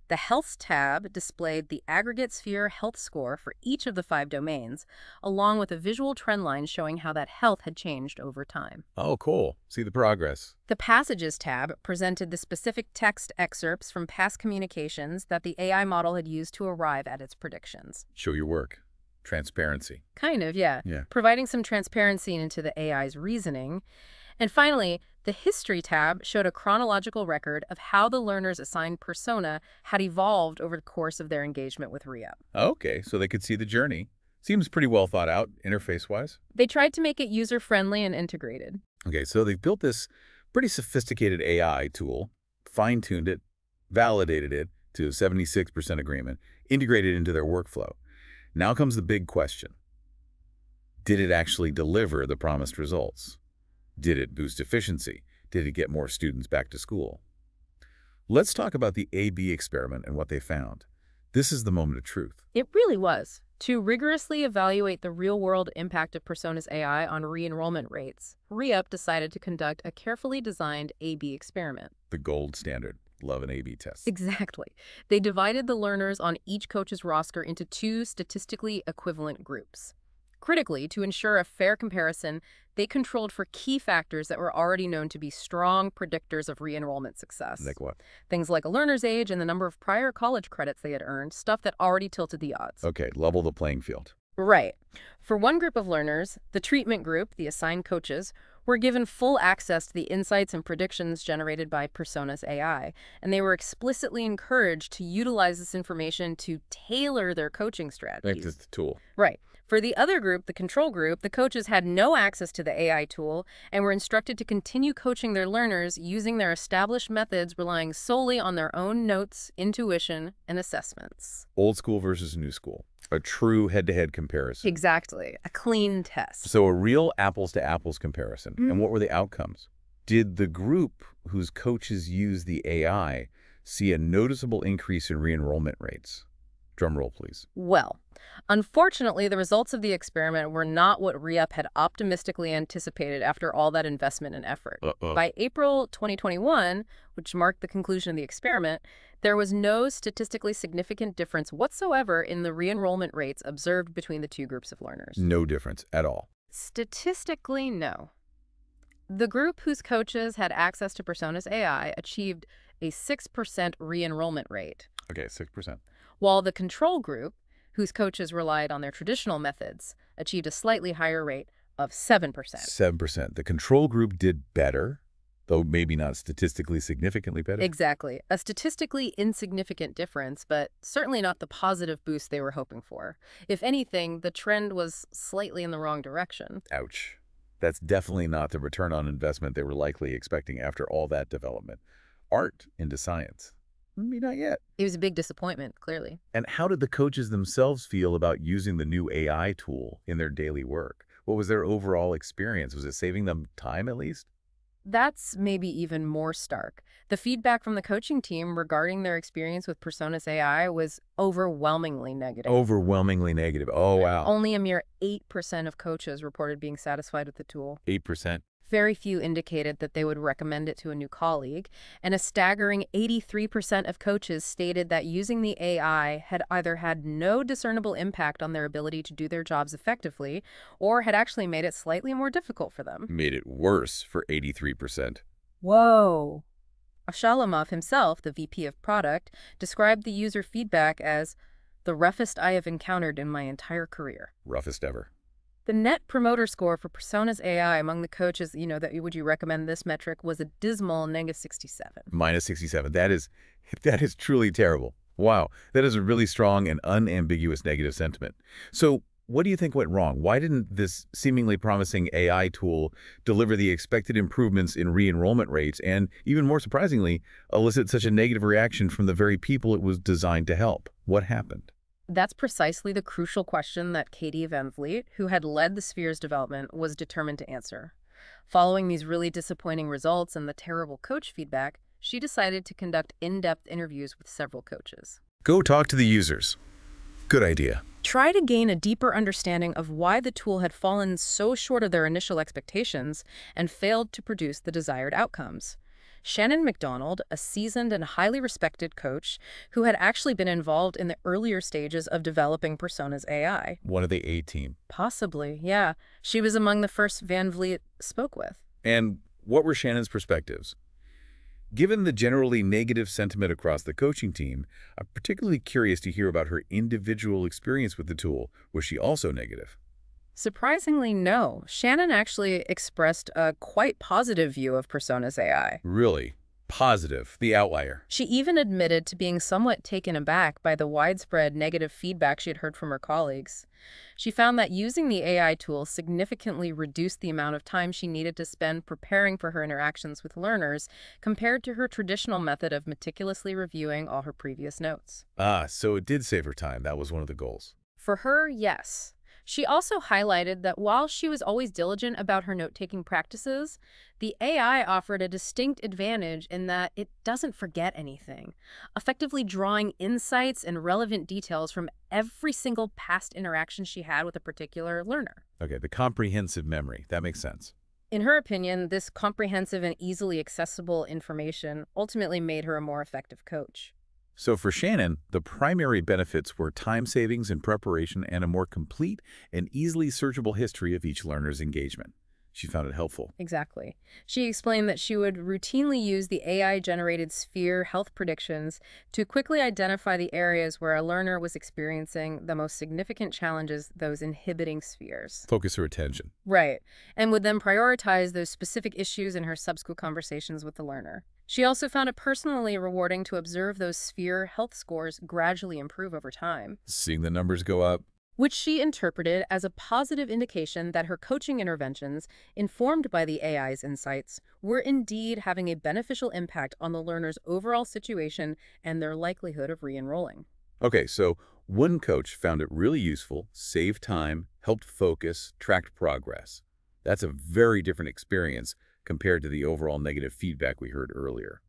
The Health tab displayed the aggregate sphere health score for each of the 5 domains, along with a visual trend line showing how that health had changed over time. Oh, cool. See the progress. The Passages tab presented the specific text excerpts from past communications that the AI model had used to arrive at its predictions. Show your work. Transparency. Kind of, yeah. Yeah. Providing some transparency into the AI's reasoning. And finally, the History tab showed a chronological record of how the learner's assigned persona had evolved over the course of their engagement with REUP. Okay, so they could see the journey. Seems pretty well thought out, interface-wise. They tried to make it user-friendly and integrated. Okay, so they've built this pretty sophisticated AI tool, fine-tuned it, validated it to 76% agreement, integrated into their workflow. Now comes the big question. Did it actually deliver the promised results? Did it boost efficiency? Did it get more students back to school? Let's talk about the A/B experiment and what they found. This is the moment of truth. It really was. To rigorously evaluate the real-world impact of Personas AI on re-enrollment rates, REUP decided to conduct a carefully designed A/B experiment. The gold standard. Love an A/B test. Exactly. They divided the learners on each coach's roster into 2 statistically equivalent groups. Critically, to ensure a fair comparison, they controlled for key factors that were already known to be strong predictors of re-enrollment success. Like what? Things like a learner's age and the number of prior college credits they had earned, stuff that already tilted the odds. Okay, level the playing field. Right. For one group of learners, the treatment group, the assigned coaches, were given full access to the insights and predictions generated by Personas AI, and they were explicitly encouraged to utilize this information to tailor their coaching strategies. That's the tool. Right. For the other group, the control group, the coaches had no access to the AI tool and were instructed to continue coaching their learners using their established methods, relying solely on their own notes, intuition, and assessments. Old school versus new school. A true head-to-head comparison. Exactly. A clean test. So a real apples-to-apples comparison. And what were the outcomes? Did the group whose coaches used the AI see a noticeable increase in re-enrollment rates? Drum roll, please. Well, unfortunately, the results of the experiment were not what REUP had optimistically anticipated after all that investment and effort. By April 2021, which marked the conclusion of the experiment, there was no statistically significant difference whatsoever in the re-enrollment rates observed between the 2 groups of learners. No difference at all. Statistically, no. The group whose coaches had access to Personas AI achieved a 6% re-enrollment rate. Okay, 6%. While the control group, whose coaches relied on their traditional methods, achieved a slightly higher rate of 7%. 7%. The control group did better, though maybe not statistically significantly better. Exactly. A statistically insignificant difference, but certainly not the positive boost they were hoping for. If anything, the trend was slightly in the wrong direction. Ouch. That's definitely not the return on investment they were likely expecting after all that development. Art into science. Maybe not yet. It was a big disappointment, clearly. And how did the coaches themselves feel about using the new AI tool in their daily work? What was their overall experience? Was it saving them time at least? That's maybe even more stark. The feedback from the coaching team regarding their experience with Personas AI was overwhelmingly negative. Overwhelmingly negative. Oh, wow. Only a mere 8% of coaches reported being satisfied with the tool. 8%. Very few indicated that they would recommend it to a new colleague, and a staggering 83% of coaches stated that using the AI had either had no discernible impact on their ability to do their jobs effectively, or had actually made it slightly more difficult for them. Made it worse for 83%. Whoa. Shalamov himself, the VP of Product, described the user feedback as the roughest I have encountered in my entire career. Roughest ever. The net promoter score for Personas AI among the coaches, would you recommend this metric, was a dismal -67. -67. That is truly terrible. Wow. That is a really strong and unambiguous negative sentiment. So what do you think went wrong? Why didn't this seemingly promising AI tool deliver the expected improvements in re-enrollment rates and, even more surprisingly, elicit such a negative reaction from the very people it was designed to help? What happened? That's precisely the crucial question that Katie Van Vliet, who had led the Sphere's development, was determined to answer. Following these really disappointing results and the terrible coach feedback, she decided to conduct in-depth interviews with several coaches. Go talk to the users. Good idea. Try to gain a deeper understanding of why the tool had fallen so short of their initial expectations and failed to produce the desired outcomes. Shannon McDonald, a seasoned and highly respected coach who had actually been involved in the earlier stages of developing Persona's AI. One of the A team. Possibly, yeah. She was among the first Van Vliet spoke with. And what were Shannon's perspectives? Given the generally negative sentiment across the coaching team, I'm particularly curious to hear about her individual experience with the tool. Was she also negative? Surprisingly, no. Shannon actually expressed a quite positive view of Persona's AI. Really? Positive, the outlier. She even admitted to being somewhat taken aback by the widespread negative feedback she had heard from her colleagues. She found that using the AI tool significantly reduced the amount of time she needed to spend preparing for her interactions with learners compared to her traditional method of meticulously reviewing all her previous notes. Ah, so it did save her time. That was one of the goals. For her, yes. She also highlighted that while she was always diligent about her note-taking practices, the AI offered a distinct advantage in that it doesn't forget anything, effectively drawing insights and relevant details from every single past interaction she had with a particular learner. Okay, the comprehensive memory. That makes sense. In her opinion, this comprehensive and easily accessible information ultimately made her a more effective coach. So for Shannon, the primary benefits were time savings in preparation and a more complete and easily searchable history of each learner's engagement. She found it helpful. Exactly. She explained that she would routinely use the AI-generated sphere health predictions to quickly identify the areas where a learner was experiencing the most significant challenges, those inhibiting spheres. Focus her attention. Right, and would then prioritize those specific issues in her subsequent conversations with the learner. She also found it personally rewarding to observe those sphere health scores gradually improve over time, Seeing the numbers go up. which she interpreted as a positive indication that her coaching interventions, informed by the AI's insights, were indeed having a beneficial impact on the learner's overall situation and their likelihood of re-enrolling. Okay, so one coach found it really useful, saved time, helped focus, tracked progress. That's a very different experience compared to the overall negative feedback we heard earlier.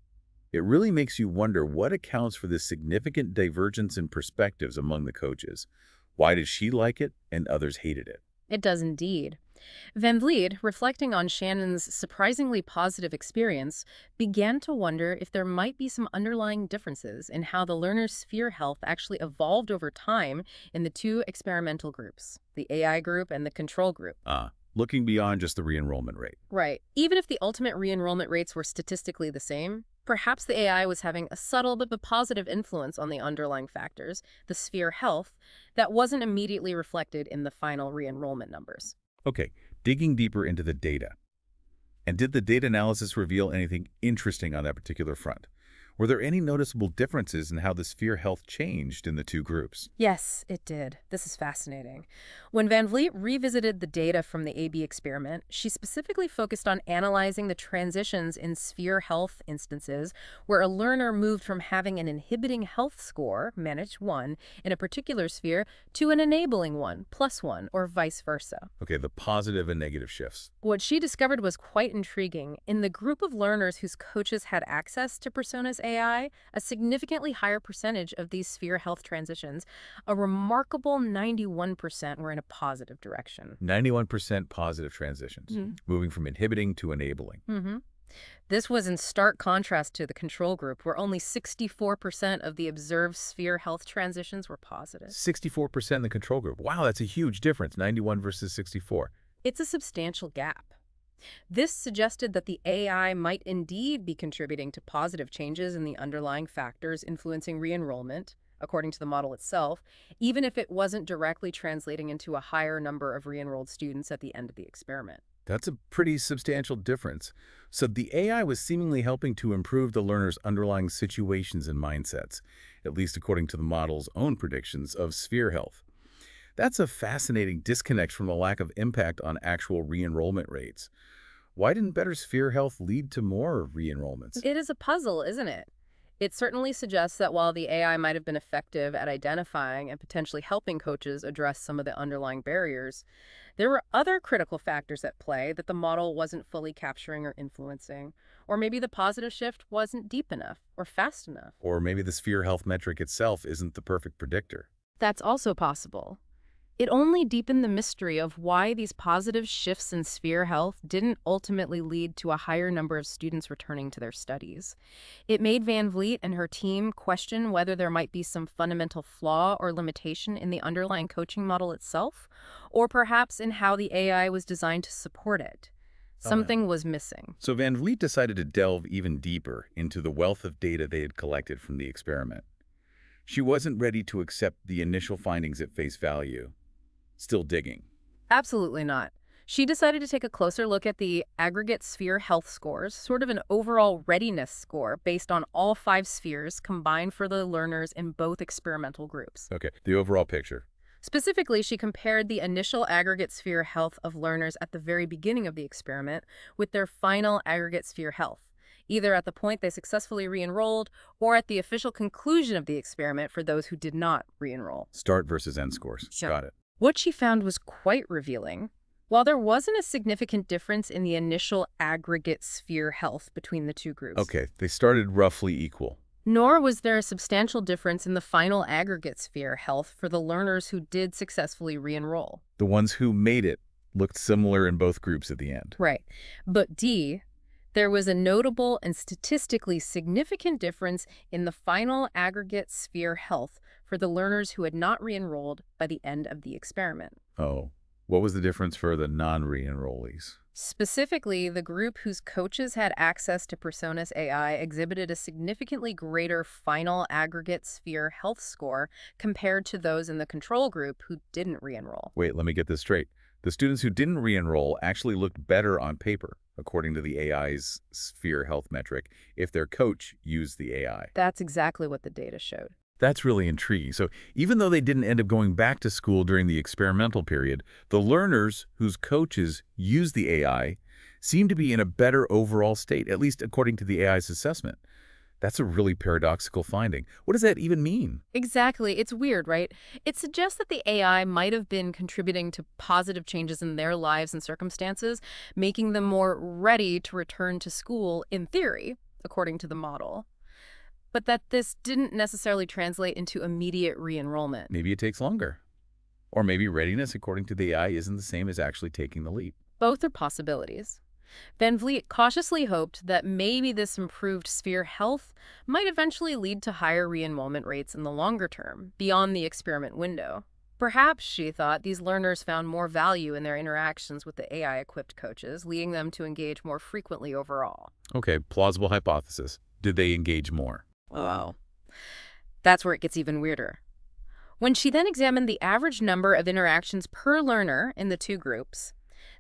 It really makes you wonder what accounts for this significant divergence in perspectives among the coaches. Why did she like it and others hated it? It does indeed. Van Vliet, reflecting on Shannon's surprisingly positive experience, began to wonder if there might be some underlying differences in how the learner's sphere health actually evolved over time in the two experimental groups, the AI group and the control group. Looking beyond just the re-enrollment rate. Right. Even if the ultimate re-enrollment rates were statistically the same, perhaps the AI was having a subtle but positive influence on the underlying factors, the sphere health, that wasn't immediately reflected in the final re-enrollment numbers. Okay, digging deeper into the data. And did the data analysis reveal anything interesting on that particular front? Were there any noticeable differences in how the sphere health changed in the two groups? Yes, it did. This is fascinating. When Van Vliet revisited the data from the AB experiment, she specifically focused on analyzing the transitions in sphere health instances where a learner moved from having an inhibiting health score, managed 1, in a particular sphere to an enabling one, +1, or vice versa. Okay, the positive and negative shifts. What she discovered was quite intriguing. In the group of learners whose coaches had access to Persona's AI, a significantly higher percentage of these sphere health transitions, a remarkable 91%, were in a positive direction. 91% positive transitions, moving from inhibiting to enabling. This was in stark contrast to the control group, where only 64% of the observed sphere health transitions were positive. 64% in the control group. Wow, that's a huge difference, 91 versus 64. It's a substantial gap. This suggested that the AI might indeed be contributing to positive changes in the underlying factors influencing re-enrollment, according to the model itself, even if it wasn't directly translating into a higher number of re-enrolled students at the end of the experiment. That's a pretty substantial difference. So the AI was seemingly helping to improve the learner's underlying situations and mindsets, at least according to the model's own predictions of sphere health. That's a fascinating disconnect from the lack of impact on actual re-enrollment rates. Why didn't better sphere health lead to more re-enrollments? It is a puzzle, isn't it? It certainly suggests that while the AI might have been effective at identifying and potentially helping coaches address some of the underlying barriers, there were other critical factors at play that the model wasn't fully capturing or influencing. Or maybe the positive shift wasn't deep enough or fast enough. Or maybe the sphere health metric itself isn't the perfect predictor. That's also possible. It only deepened the mystery of why these positive shifts in sphere health didn't ultimately lead to a higher number of students returning to their studies. It made Van Vliet and her team question whether there might be some fundamental flaw or limitation in the underlying coaching model itself, or perhaps in how the AI was designed to support it. Something was missing. So Van Vliet decided to delve even deeper into the wealth of data they had collected from the experiment. She wasn't ready to accept the initial findings at face value. Still digging. Absolutely not. She decided to take a closer look at the aggregate sphere health scores, sort of an overall readiness score based on all 5 spheres combined for the learners in both experimental groups. Okay, the overall picture. Specifically, she compared the initial aggregate sphere health of learners at the very beginning of the experiment with their final aggregate sphere health, either at the point they successfully re-enrolled or at the official conclusion of the experiment for those who did not re-enroll. Start versus end scores. Sure. Got it. What she found was quite revealing. While there wasn't a significant difference in the initial aggregate sphere health between the two groups. Okay, they started roughly equal. Nor was there a substantial difference in the final aggregate sphere health for the learners who did successfully re-enroll. The ones who made it looked similar in both groups at the end. Right. But there was a notable and statistically significant difference in the final aggregate sphere health for the learners who had not re-enrolled by the end of the experiment. Oh, what was the difference for the non-re-enrollees? Specifically, the group whose coaches had access to Personas AI exhibited a significantly greater final aggregate sphere health score compared to those in the control group who didn't re-enroll. Wait, let me get this straight. The students who didn't re-enroll actually looked better on paper, according to the AI's sphere health metric, if their coach used the AI. That's exactly what the data showed. That's really intriguing. So even though they didn't end up going back to school during the experimental period, the learners whose coaches used the AI seem to be in a better overall state, at least according to the AI's assessment. That's a really paradoxical finding. What does that even mean? Exactly. It's weird, right? It suggests that the AI might have been contributing to positive changes in their lives and circumstances, making them more ready to return to school in theory, according to the model. But that this didn't necessarily translate into immediate re-enrollment. Maybe it takes longer. Or maybe readiness, according to the AI, isn't the same as actually taking the leap. Both are possibilities. Van Vliet cautiously hoped that maybe this improved sphere health might eventually lead to higher re-enrollment rates in the longer term, beyond the experiment window. Perhaps, she thought, these learners found more value in their interactions with the AI-equipped coaches, leading them to engage more frequently overall. Okay, plausible hypothesis. Did they engage more? Oh, that's where it gets even weirder. When she then examined the average number of interactions per learner in the two groups,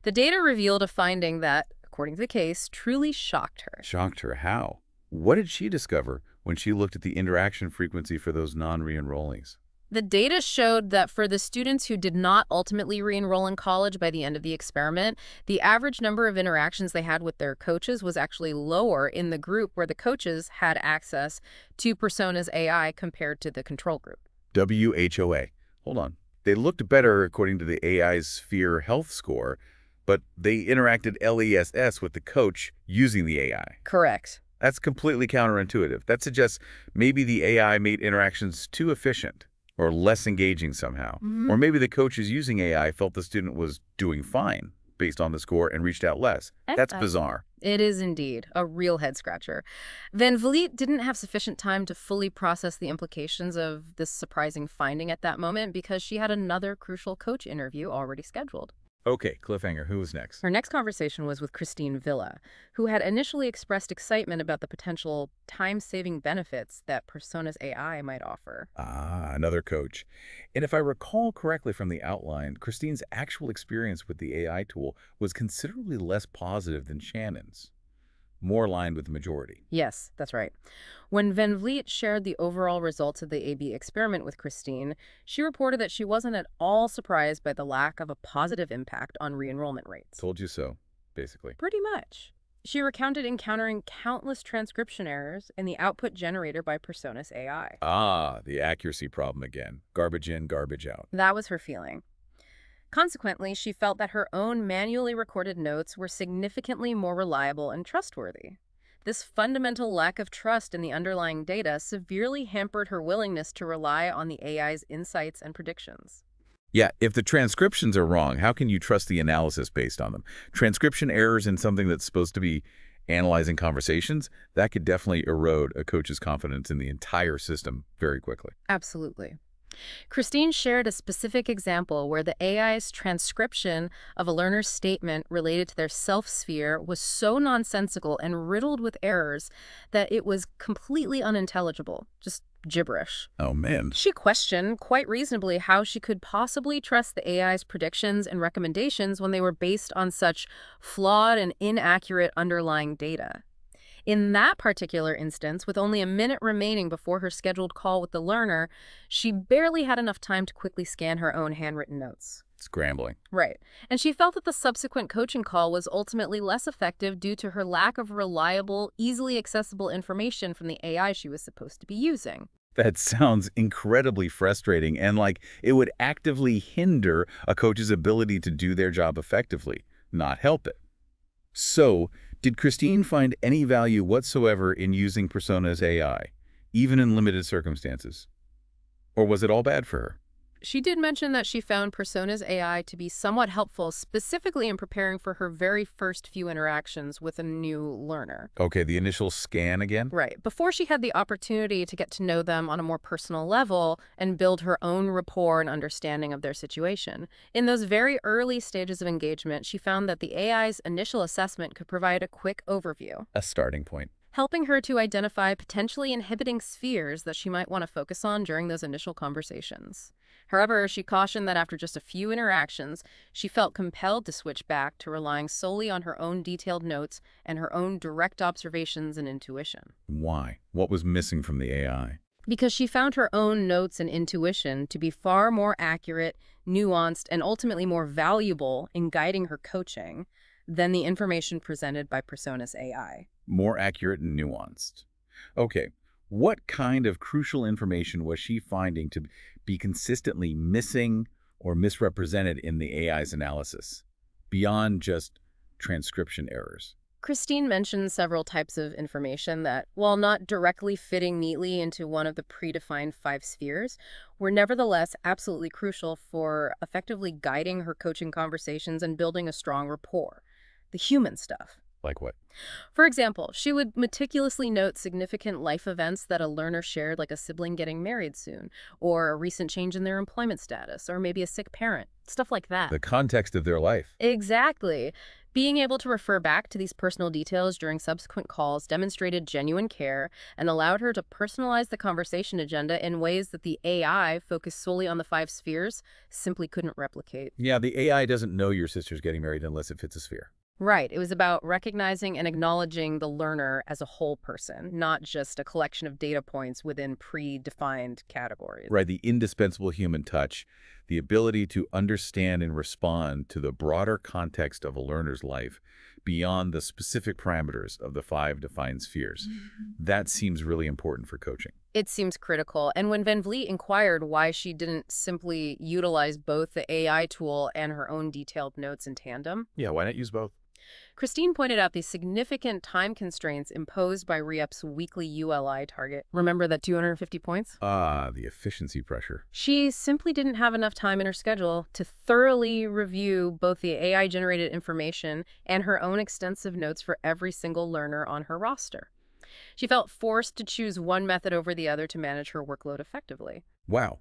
the data revealed a finding that, according to the case, truly shocked her. Shocked her. How? What did she discover when she looked at the interaction frequency for those non-re-enrollees? The data showed that for the students who did not ultimately re-enroll in college by the end of the experiment, the average number of interactions they had with their coaches was actually lower in the group where the coaches had access to Personas AI compared to the control group. WHOA. Hold on. They looked better according to the AI's sphere health score, but they interacted LESS with the coach using the AI. Correct. That's completely counterintuitive. That suggests maybe the AI made interactions too efficient or less engaging somehow. Or maybe the coaches using AI felt the student was doing fine based on the score and reached out less. That's bizarre. It is indeed a real head-scratcher. Van Vliet didn't have sufficient time to fully process the implications of this surprising finding at that moment because she had another crucial coach interview already scheduled. Okay, cliffhanger. Who was next? Her next conversation was with Christine Villa, who had initially expressed excitement about the potential time-saving benefits that Personas AI might offer. Ah, another coach. And if I recall correctly from the outline, Christine's actual experience with the AI tool was considerably less positive than Shannon's, more aligned with the majority. Yes, that's right. When Van Vliet shared the overall results of the AB experiment with Christine, she reported that she wasn't at all surprised by the lack of a positive impact on re-enrollment rates. Told you so, basically. Pretty much. She recounted encountering countless transcription errors in the output generator by Personas AI. Ah, the accuracy problem again. Garbage in, garbage out. That was her feeling. Consequently, she felt that her own manually recorded notes were significantly more reliable and trustworthy. This fundamental lack of trust in the underlying data severely hampered her willingness to rely on the AI's insights and predictions. Yeah, if the transcriptions are wrong, how can you trust the analysis based on them? Transcription errors in something that's supposed to be analyzing conversations, that could definitely erode a coach's confidence in the entire system very quickly. Absolutely. Christine shared a specific example where the AI's transcription of a learner's statement related to their self-sphere was so nonsensical and riddled with errors that it was completely unintelligible, just gibberish. Oh, man. She questioned, quite reasonably, how she could possibly trust the AI's predictions and recommendations when they were based on such flawed and inaccurate underlying data. In that particular instance, with only a minute remaining before her scheduled call with the learner, she barely had enough time to quickly scan her own handwritten notes. Scrambling. Right. And she felt that the subsequent coaching call was ultimately less effective due to her lack of reliable, easily accessible information from the AI she was supposed to be using. That sounds incredibly frustrating and like it would actively hinder a coach's ability to do their job effectively, not help it. So, did Christine find any value whatsoever in using Persona's AI, even in limited circumstances? Or was it all bad for her? She did mention that she found Persona's AI to be somewhat helpful, specifically in preparing for her very first few interactions with a new learner. Okay, the initial scan again? Right. Before she had the opportunity to get to know them on a more personal level and build her own rapport and understanding of their situation. In those very early stages of engagement, she found that the AI's initial assessment could provide a quick overview, A starting point. helping her to identify potentially inhibiting spheres that she might want to focus on during those initial conversations. However, she cautioned that after just a few interactions, she felt compelled to switch back to relying solely on her own detailed notes and her own direct observations and intuition. Why? What was missing from the AI? Because she found her own notes and intuition to be far more accurate, nuanced, and ultimately more valuable in guiding her coaching than the information presented by Persona's AI. More accurate and nuanced. Okay, what kind of crucial information was she finding to be consistently missing or misrepresented in the AI's analysis, beyond just transcription errors? Christine mentioned several types of information that, while not directly fitting neatly into one of the predefined 5 spheres, were nevertheless absolutely crucial for effectively guiding her coaching conversations and building a strong rapport. The human stuff. Like what? For example, she would meticulously note significant life events that a learner shared, like a sibling getting married soon, or a recent change in their employment status, or maybe a sick parent, stuff like that. The context of their life. Exactly. Being able to refer back to these personal details during subsequent calls demonstrated genuine care and allowed her to personalize the conversation agenda in ways that the AI, focused solely on the 5 spheres, simply couldn't replicate. Yeah, the AI doesn't know your sister's getting married unless it fits a sphere. Right. It was about recognizing and acknowledging the learner as a whole person, not just a collection of data points within predefined categories. Right, the indispensable human touch, the ability to understand and respond to the broader context of a learner's life beyond the specific parameters of the 5 defined spheres. That seems really important for coaching. It seems critical. And when Van Vliet inquired why she didn't simply utilize both the AI tool and her own detailed notes in tandem, Yeah, why not use both? Christine pointed out the significant time constraints imposed by REAP's weekly ULI target. Remember that 250 points? Ah, the efficiency pressure. She simply didn't have enough time in her schedule to thoroughly review both the AI-generated information and her own extensive notes for every single learner on her roster. She felt forced to choose one method over the other to manage her workload effectively. Wow.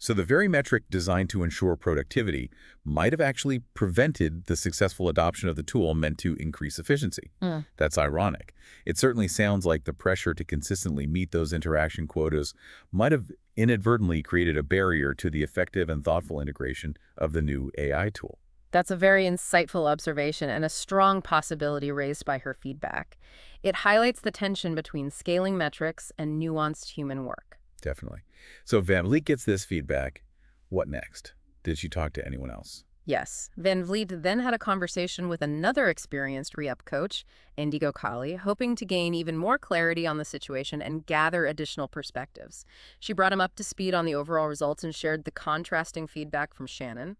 So the very metric designed to ensure productivity might have actually prevented the successful adoption of the tool meant to increase efficiency. That's ironic. It certainly sounds like the pressure to consistently meet those interaction quotas might have inadvertently created a barrier to the effective and thoughtful integration of the new AI tool. That's a very insightful observation and a strong possibility raised by her feedback. It highlights the tension between scaling metrics and nuanced human work. Definitely. So Van Vliet gets this feedback. What next? Did she talk to anyone else? Yes. Van Vliet then had a conversation with another experienced re-up coach, Indigo Kali, hoping to gain even more clarity on the situation and gather additional perspectives. She brought him up to speed on the overall results and shared the contrasting feedback from Shannon,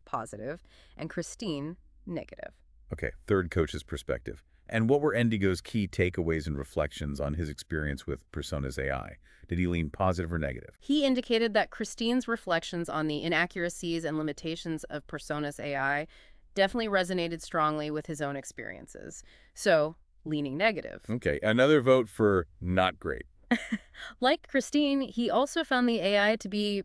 positive, and Christine, negative. Okay, third coach's perspective. And what were Endigo's key takeaways and reflections on his experience with Personas AI? Did he lean positive or negative? He indicated that Christine's reflections on the inaccuracies and limitations of Personas AI definitely resonated strongly with his own experiences. So, leaning negative. Okay, another vote for not great. Like Christine, he also found the AI to be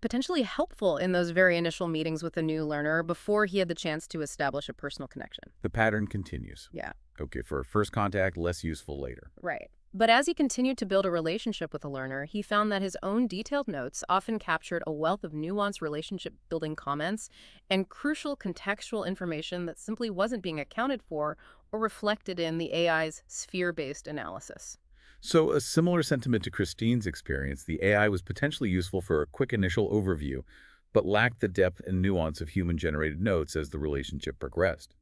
potentially helpful in those very initial meetings with a new learner before he had the chance to establish a personal connection. The pattern continues. Yeah, Okay, for first contact, less useful later. right. But as he continued to build a relationship with a learner, he found that his own detailed notes often captured a wealth of nuanced relationship-building comments and crucial contextual information that simply wasn't being accounted for or reflected in the AI's sphere-based analysis. So a similar sentiment to Christine's experience, the AI was potentially useful for a quick initial overview, but lacked the depth and nuance of human-generated notes as the relationship progressed.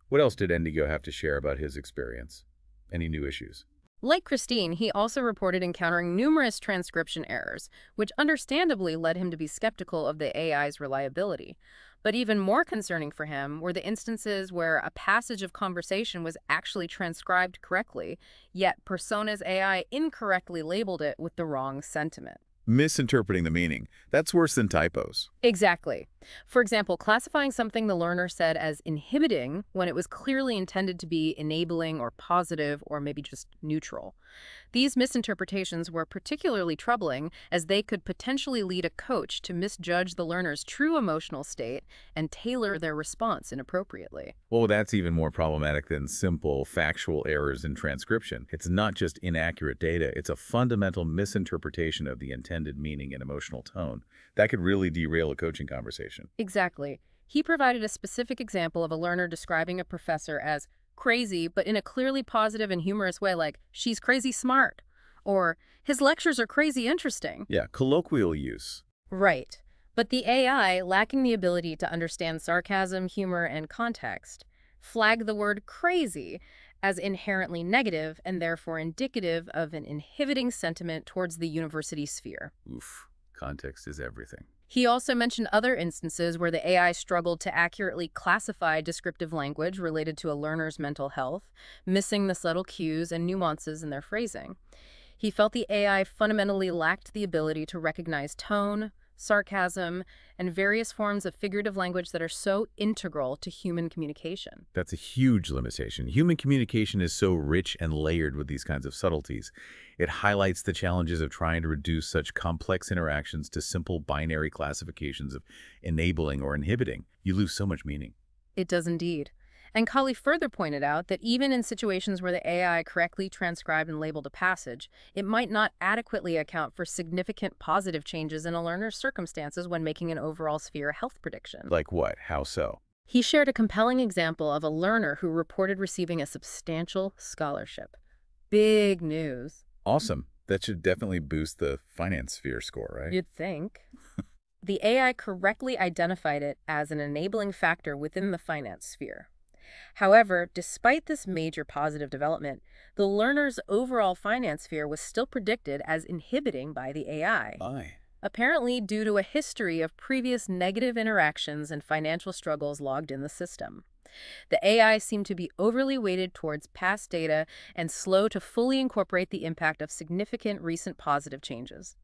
What else did Endigo have to share about his experience? Any new issues? Like Christine, he also reported encountering numerous transcription errors, which understandably led him to be skeptical of the AI's reliability. But even more concerning for him were the instances where a passage of conversation was actually transcribed correctly, yet Persona's AI incorrectly labeled it with the wrong sentiment. Misinterpreting the meaning. That's worse than typos. Exactly. For example, classifying something the learner said as inhibiting when it was clearly intended to be enabling or positive or maybe just neutral. These misinterpretations were particularly troubling as they could potentially lead a coach to misjudge the learner's true emotional state and tailor their response inappropriately. Well, that's even more problematic than simple factual errors in transcription. It's not just inaccurate data, it's a fundamental misinterpretation of the intended meaning and emotional tone. That could really derail a coaching conversation. Exactly. He provided a specific example of a learner describing a professor as crazy, but in a clearly positive and humorous way, like, she's crazy smart, or his lectures are crazy interesting. Yeah, colloquial use. Right. But the AI, lacking the ability to understand sarcasm, humor, and context, flagged the word crazy as inherently negative and therefore indicative of an inhibiting sentiment towards the university sphere. Oof, context is everything. He also mentioned other instances where the AI struggled to accurately classify descriptive language related to a learner's mental health, missing the subtle cues and nuances in their phrasing. He felt the AI fundamentally lacked the ability to recognize tone, sarcasm, and various forms of figurative language that are so integral to human communication. That's a huge limitation. Human communication is so rich and layered with these kinds of subtleties. It highlights the challenges of trying to reduce such complex interactions to simple binary classifications of enabling or inhibiting. You lose so much meaning. It does indeed. And Colley further pointed out that even in situations where the AI correctly transcribed and labeled a passage, it might not adequately account for significant positive changes in a learner's circumstances when making an overall sphere health prediction. Like what? How so? He shared a compelling example of a learner who reported receiving a substantial scholarship. Big news. Awesome. That should definitely boost the finance sphere score, right? You'd think. The AI correctly identified it as an enabling factor within the finance sphere. However, despite this major positive development, the learner's overall finance sphere was still predicted as inhibiting by the AI, Aye. apparently due to a history of previous negative interactions and financial struggles logged in the system. The AI seemed to be overly weighted towards past data and slow to fully incorporate the impact of significant recent positive changes.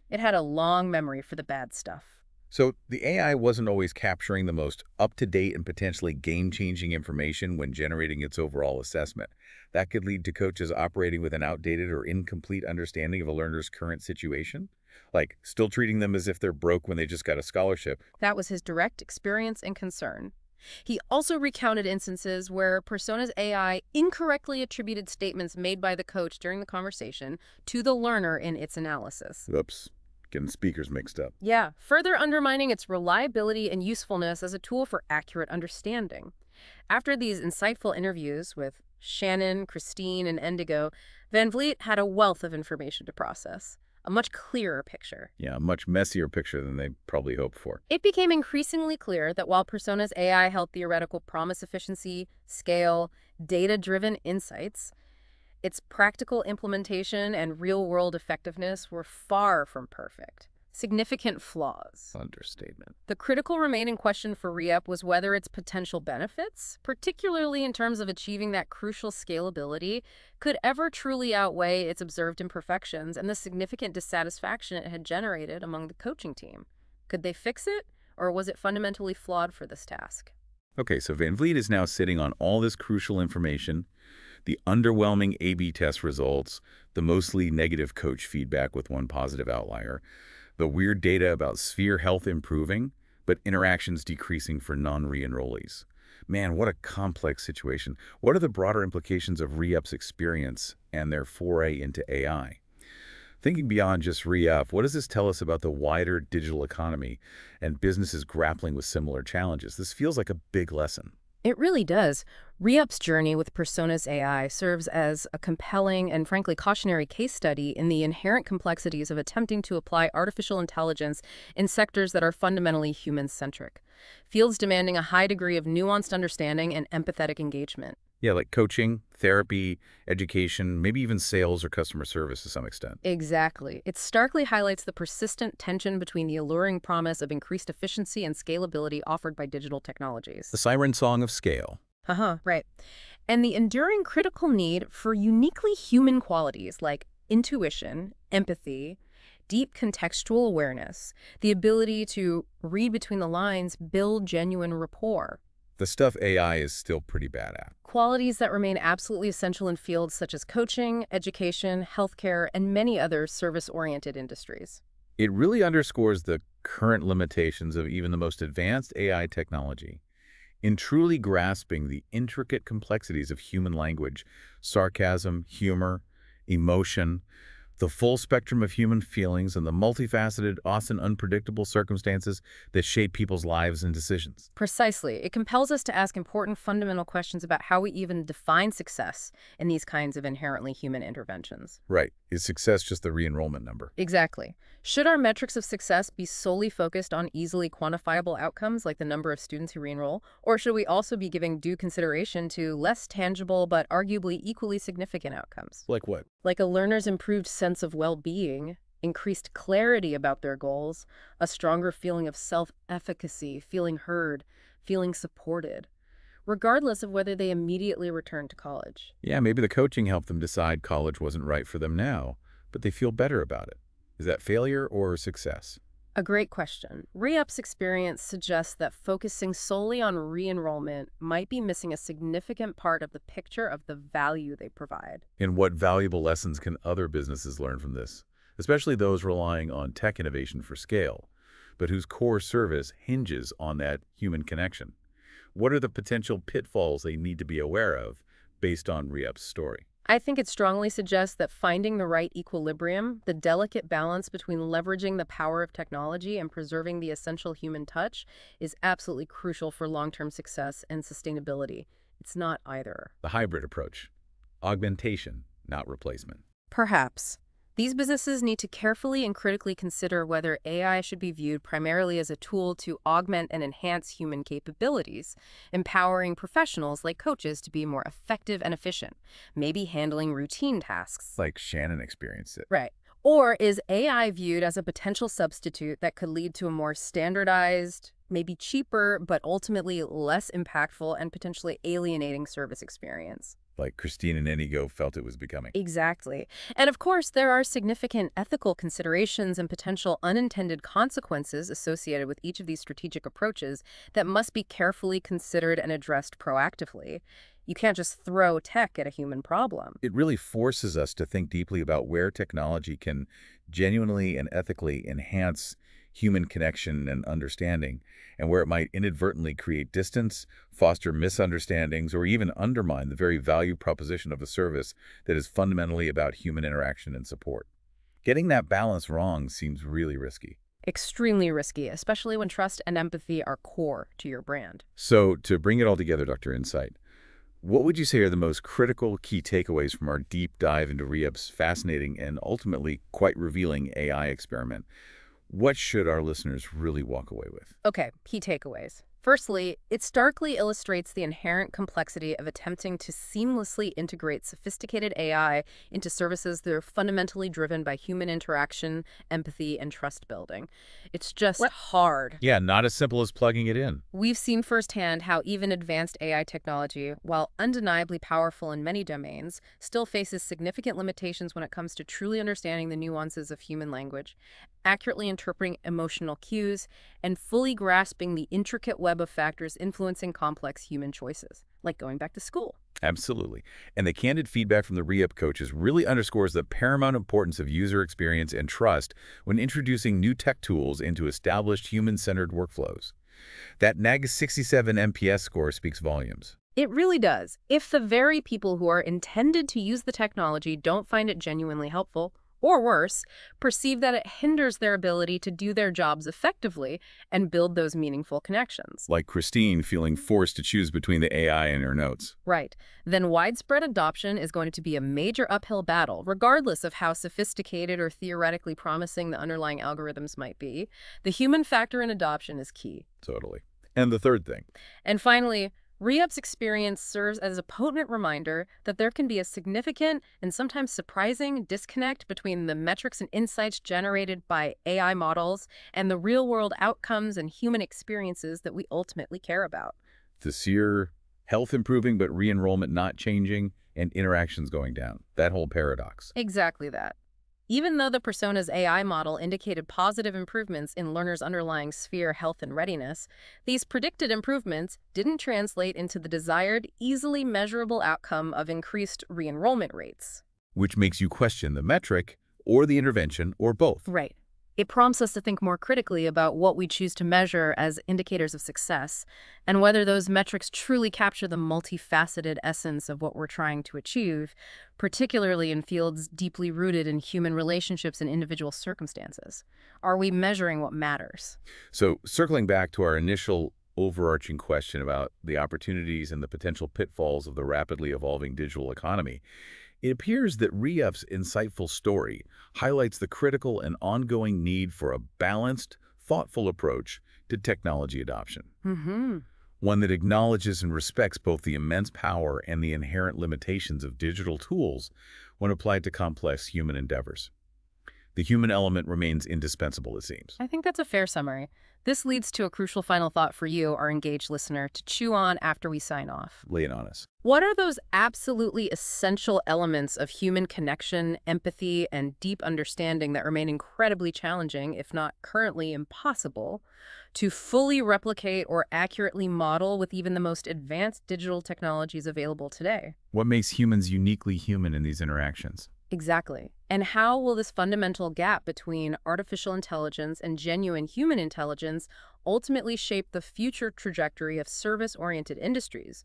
It had a long memory for the bad stuff. So the AI wasn't always capturing the most up-to-date and potentially game-changing information when generating its overall assessment. That could lead to coaches operating with an outdated or incomplete understanding of a learner's current situation, like still treating them as if they're broke when they just got a scholarship. That was his direct experience and concern. He also recounted instances where Persona's AI incorrectly attributed statements made by the coach during the conversation to the learner in its analysis. Oops. Getting speakers mixed up. Yeah, further undermining its reliability and usefulness as a tool for accurate understanding. After these insightful interviews with Shannon, Christine, and Endigo, Van Vliet had a wealth of information to process, a much clearer picture. Yeah, a much messier picture than they probably hoped for. It became increasingly clear that while Persona's AI held theoretical promise efficiency, scale, data-driven insights, its practical implementation and real-world effectiveness were far from perfect. significant flaws. Understatement. The critical remaining question for re-up was whether its potential benefits, particularly in terms of achieving that crucial scalability, could ever truly outweigh its observed imperfections and the significant dissatisfaction it had generated among the coaching team. Could they fix it, or was it fundamentally flawed for this task? Okay, so Van Vliet is now sitting on all this crucial information, the underwhelming A/B test results, the mostly negative coach feedback with one positive outlier, the weird data about sphere health improving, but interactions decreasing for non-re-enrollees. Man, what a complex situation. What are the broader implications of re-up's experience and their foray into AI? Thinking beyond just re-up, what does this tell us about the wider digital economy and businesses grappling with similar challenges? This feels like a big lesson. It really does. Re-up's journey with Personas AI serves as a compelling and frankly cautionary case study in the inherent complexities of attempting to apply artificial intelligence in sectors that are fundamentally human-centric, fields demanding a high degree of nuanced understanding and empathetic engagement. Yeah, like coaching, therapy, education, maybe even sales or customer service to some extent. Exactly. It starkly highlights the persistent tension between the alluring promise of increased efficiency and scalability offered by digital technologies. The siren song of scale. Right. And the enduring critical need for uniquely human qualities like intuition, empathy, deep contextual awareness, the ability to read between the lines, build genuine rapport. The stuff AI is still pretty bad at. Qualities that remain absolutely essential in fields such as coaching, education, healthcare, and many other service-oriented industries. It really underscores the current limitations of even the most advanced AI technology in truly grasping the intricate complexities of human language, sarcasm, humor, emotion, the full spectrum of human feelings, and the multifaceted, often unpredictable circumstances that shape people's lives and decisions. Precisely. It compels us to ask important fundamental questions about how we even define success in these kinds of inherently human interventions. Right. Is success just the re-enrollment number? Exactly. Should our metrics of success be solely focused on easily quantifiable outcomes like the number of students who re-enroll, or should we also be giving due consideration to less tangible but arguably equally significant outcomes? Like what? Like a learner's improved sense of well-being, increased clarity about their goals, a stronger feeling of self-efficacy, feeling heard, feeling supported, regardless of whether they immediately return to college. Yeah, maybe the coaching helped them decide college wasn't right for them now, but they feel better about it. Is that failure or success? A great question. Re-up's experience suggests that focusing solely on re-enrollment might be missing a significant part of the picture of the value they provide. And what valuable lessons can other businesses learn from this, especially those relying on tech innovation for scale, but whose core service hinges on that human connection? What are the potential pitfalls they need to be aware of based on Re-up's story? I think it strongly suggests that finding the right equilibrium, the delicate balance between leveraging the power of technology and preserving the essential human touch, is absolutely crucial for long-term success and sustainability. It's not either. The hybrid approach. Augmentation, not replacement. Perhaps. These businesses need to carefully and critically consider whether AI should be viewed primarily as a tool to augment and enhance human capabilities, empowering professionals like coaches to be more effective and efficient, maybe handling routine tasks. Like Shannon experienced it. Right. Or is AI viewed as a potential substitute that could lead to a more standardized, maybe cheaper, but ultimately less impactful and potentially alienating service experience? Like Christine and Inigo felt it was becoming. Exactly. And of course, there are significant ethical considerations and potential unintended consequences associated with each of these strategic approaches that must be carefully considered and addressed proactively. You can't just throw tech at a human problem. It really forces us to think deeply about where technology can genuinely and ethically enhance human connection and understanding, and where it might inadvertently create distance, foster misunderstandings, or even undermine the very value proposition of a service that is fundamentally about human interaction and support. Getting that balance wrong seems really risky. Extremely risky, especially when trust and empathy are core to your brand. So, to bring it all together, Dr. Insight, what would you say are the most critical key takeaways from our deep dive into Re-up's fascinating and ultimately quite revealing AI experiment? What should our listeners really walk away with? Okay, key takeaways. Firstly, it starkly illustrates the inherent complexity of attempting to seamlessly integrate sophisticated AI into services that are fundamentally driven by human interaction, empathy, and trust building. It's just What? hard. Yeah, not as simple as plugging it in. We've seen firsthand how even advanced AI technology, while undeniably powerful in many domains, still faces significant limitations when it comes to truly understanding the nuances of human language, accurately interpreting emotional cues, and fully grasping the intricate web of factors influencing complex human choices, like going back to school. Absolutely. And the candid feedback from the re-up coaches really underscores the paramount importance of user experience and trust when introducing new tech tools into established human-centered workflows. That NAG 67 NPS score speaks volumes. It really does. If the very people who are intended to use the technology don't find it genuinely helpful, or worse, perceive that it hinders their ability to do their jobs effectively and build those meaningful connections. Like Christine feeling forced to choose between the AI and her notes. Right. Then widespread adoption is going to be a major uphill battle, regardless of how sophisticated or theoretically promising the underlying algorithms might be. The human factor in adoption is key. Totally. And the third thing. And finally, Re-up's experience serves as a potent reminder that there can be a significant and sometimes surprising disconnect between the metrics and insights generated by AI models and the real-world outcomes and human experiences that we ultimately care about. The SEER, health improving but re-enrollment not changing, and interactions going down. That whole paradox. Exactly that. Even though the Persona's AI model indicated positive improvements in learners' underlying sphere health and readiness, these predicted improvements didn't translate into the desired, easily measurable outcome of increased re-enrollment rates. Which makes you question the metric, or the intervention, or both. Right. It prompts us to think more critically about what we choose to measure as indicators of success, and whether those metrics truly capture the multifaceted essence of what we're trying to achieve, particularly in fields deeply rooted in human relationships and individual circumstances. Are we measuring what matters? So, circling back to our initial overarching question about the opportunities and the potential pitfalls of the rapidly evolving digital economy, it appears that Re-up's insightful story highlights the critical and ongoing need for a balanced, thoughtful approach to technology adoption. One that acknowledges and respects both the immense power and the inherent limitations of digital tools when applied to complex human endeavors. The human element remains indispensable, it seems. I think that's a fair summary. This leads to a crucial final thought for you, our engaged listener, to chew on after we sign off. Lay it on us. What are those absolutely essential elements of human connection, empathy, and deep understanding that remain incredibly challenging, if not currently impossible, to fully replicate or accurately model with even the most advanced digital technologies available today? What makes humans uniquely human in these interactions? Exactly. And how will this fundamental gap between artificial intelligence and genuine human intelligence ultimately shape the future trajectory of service-oriented industries?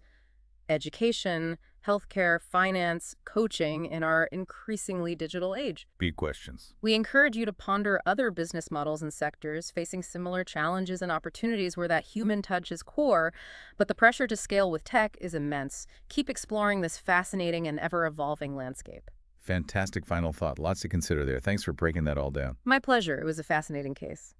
Education, healthcare, finance, coaching in our increasingly digital age. Big questions. We encourage you to ponder other business models and sectors facing similar challenges and opportunities where that human touch is core, but the pressure to scale with tech is immense. Keep exploring this fascinating and ever-evolving landscape. Fantastic final thought. Lots to consider there. Thanks for breaking that all down. My pleasure. It was a fascinating case.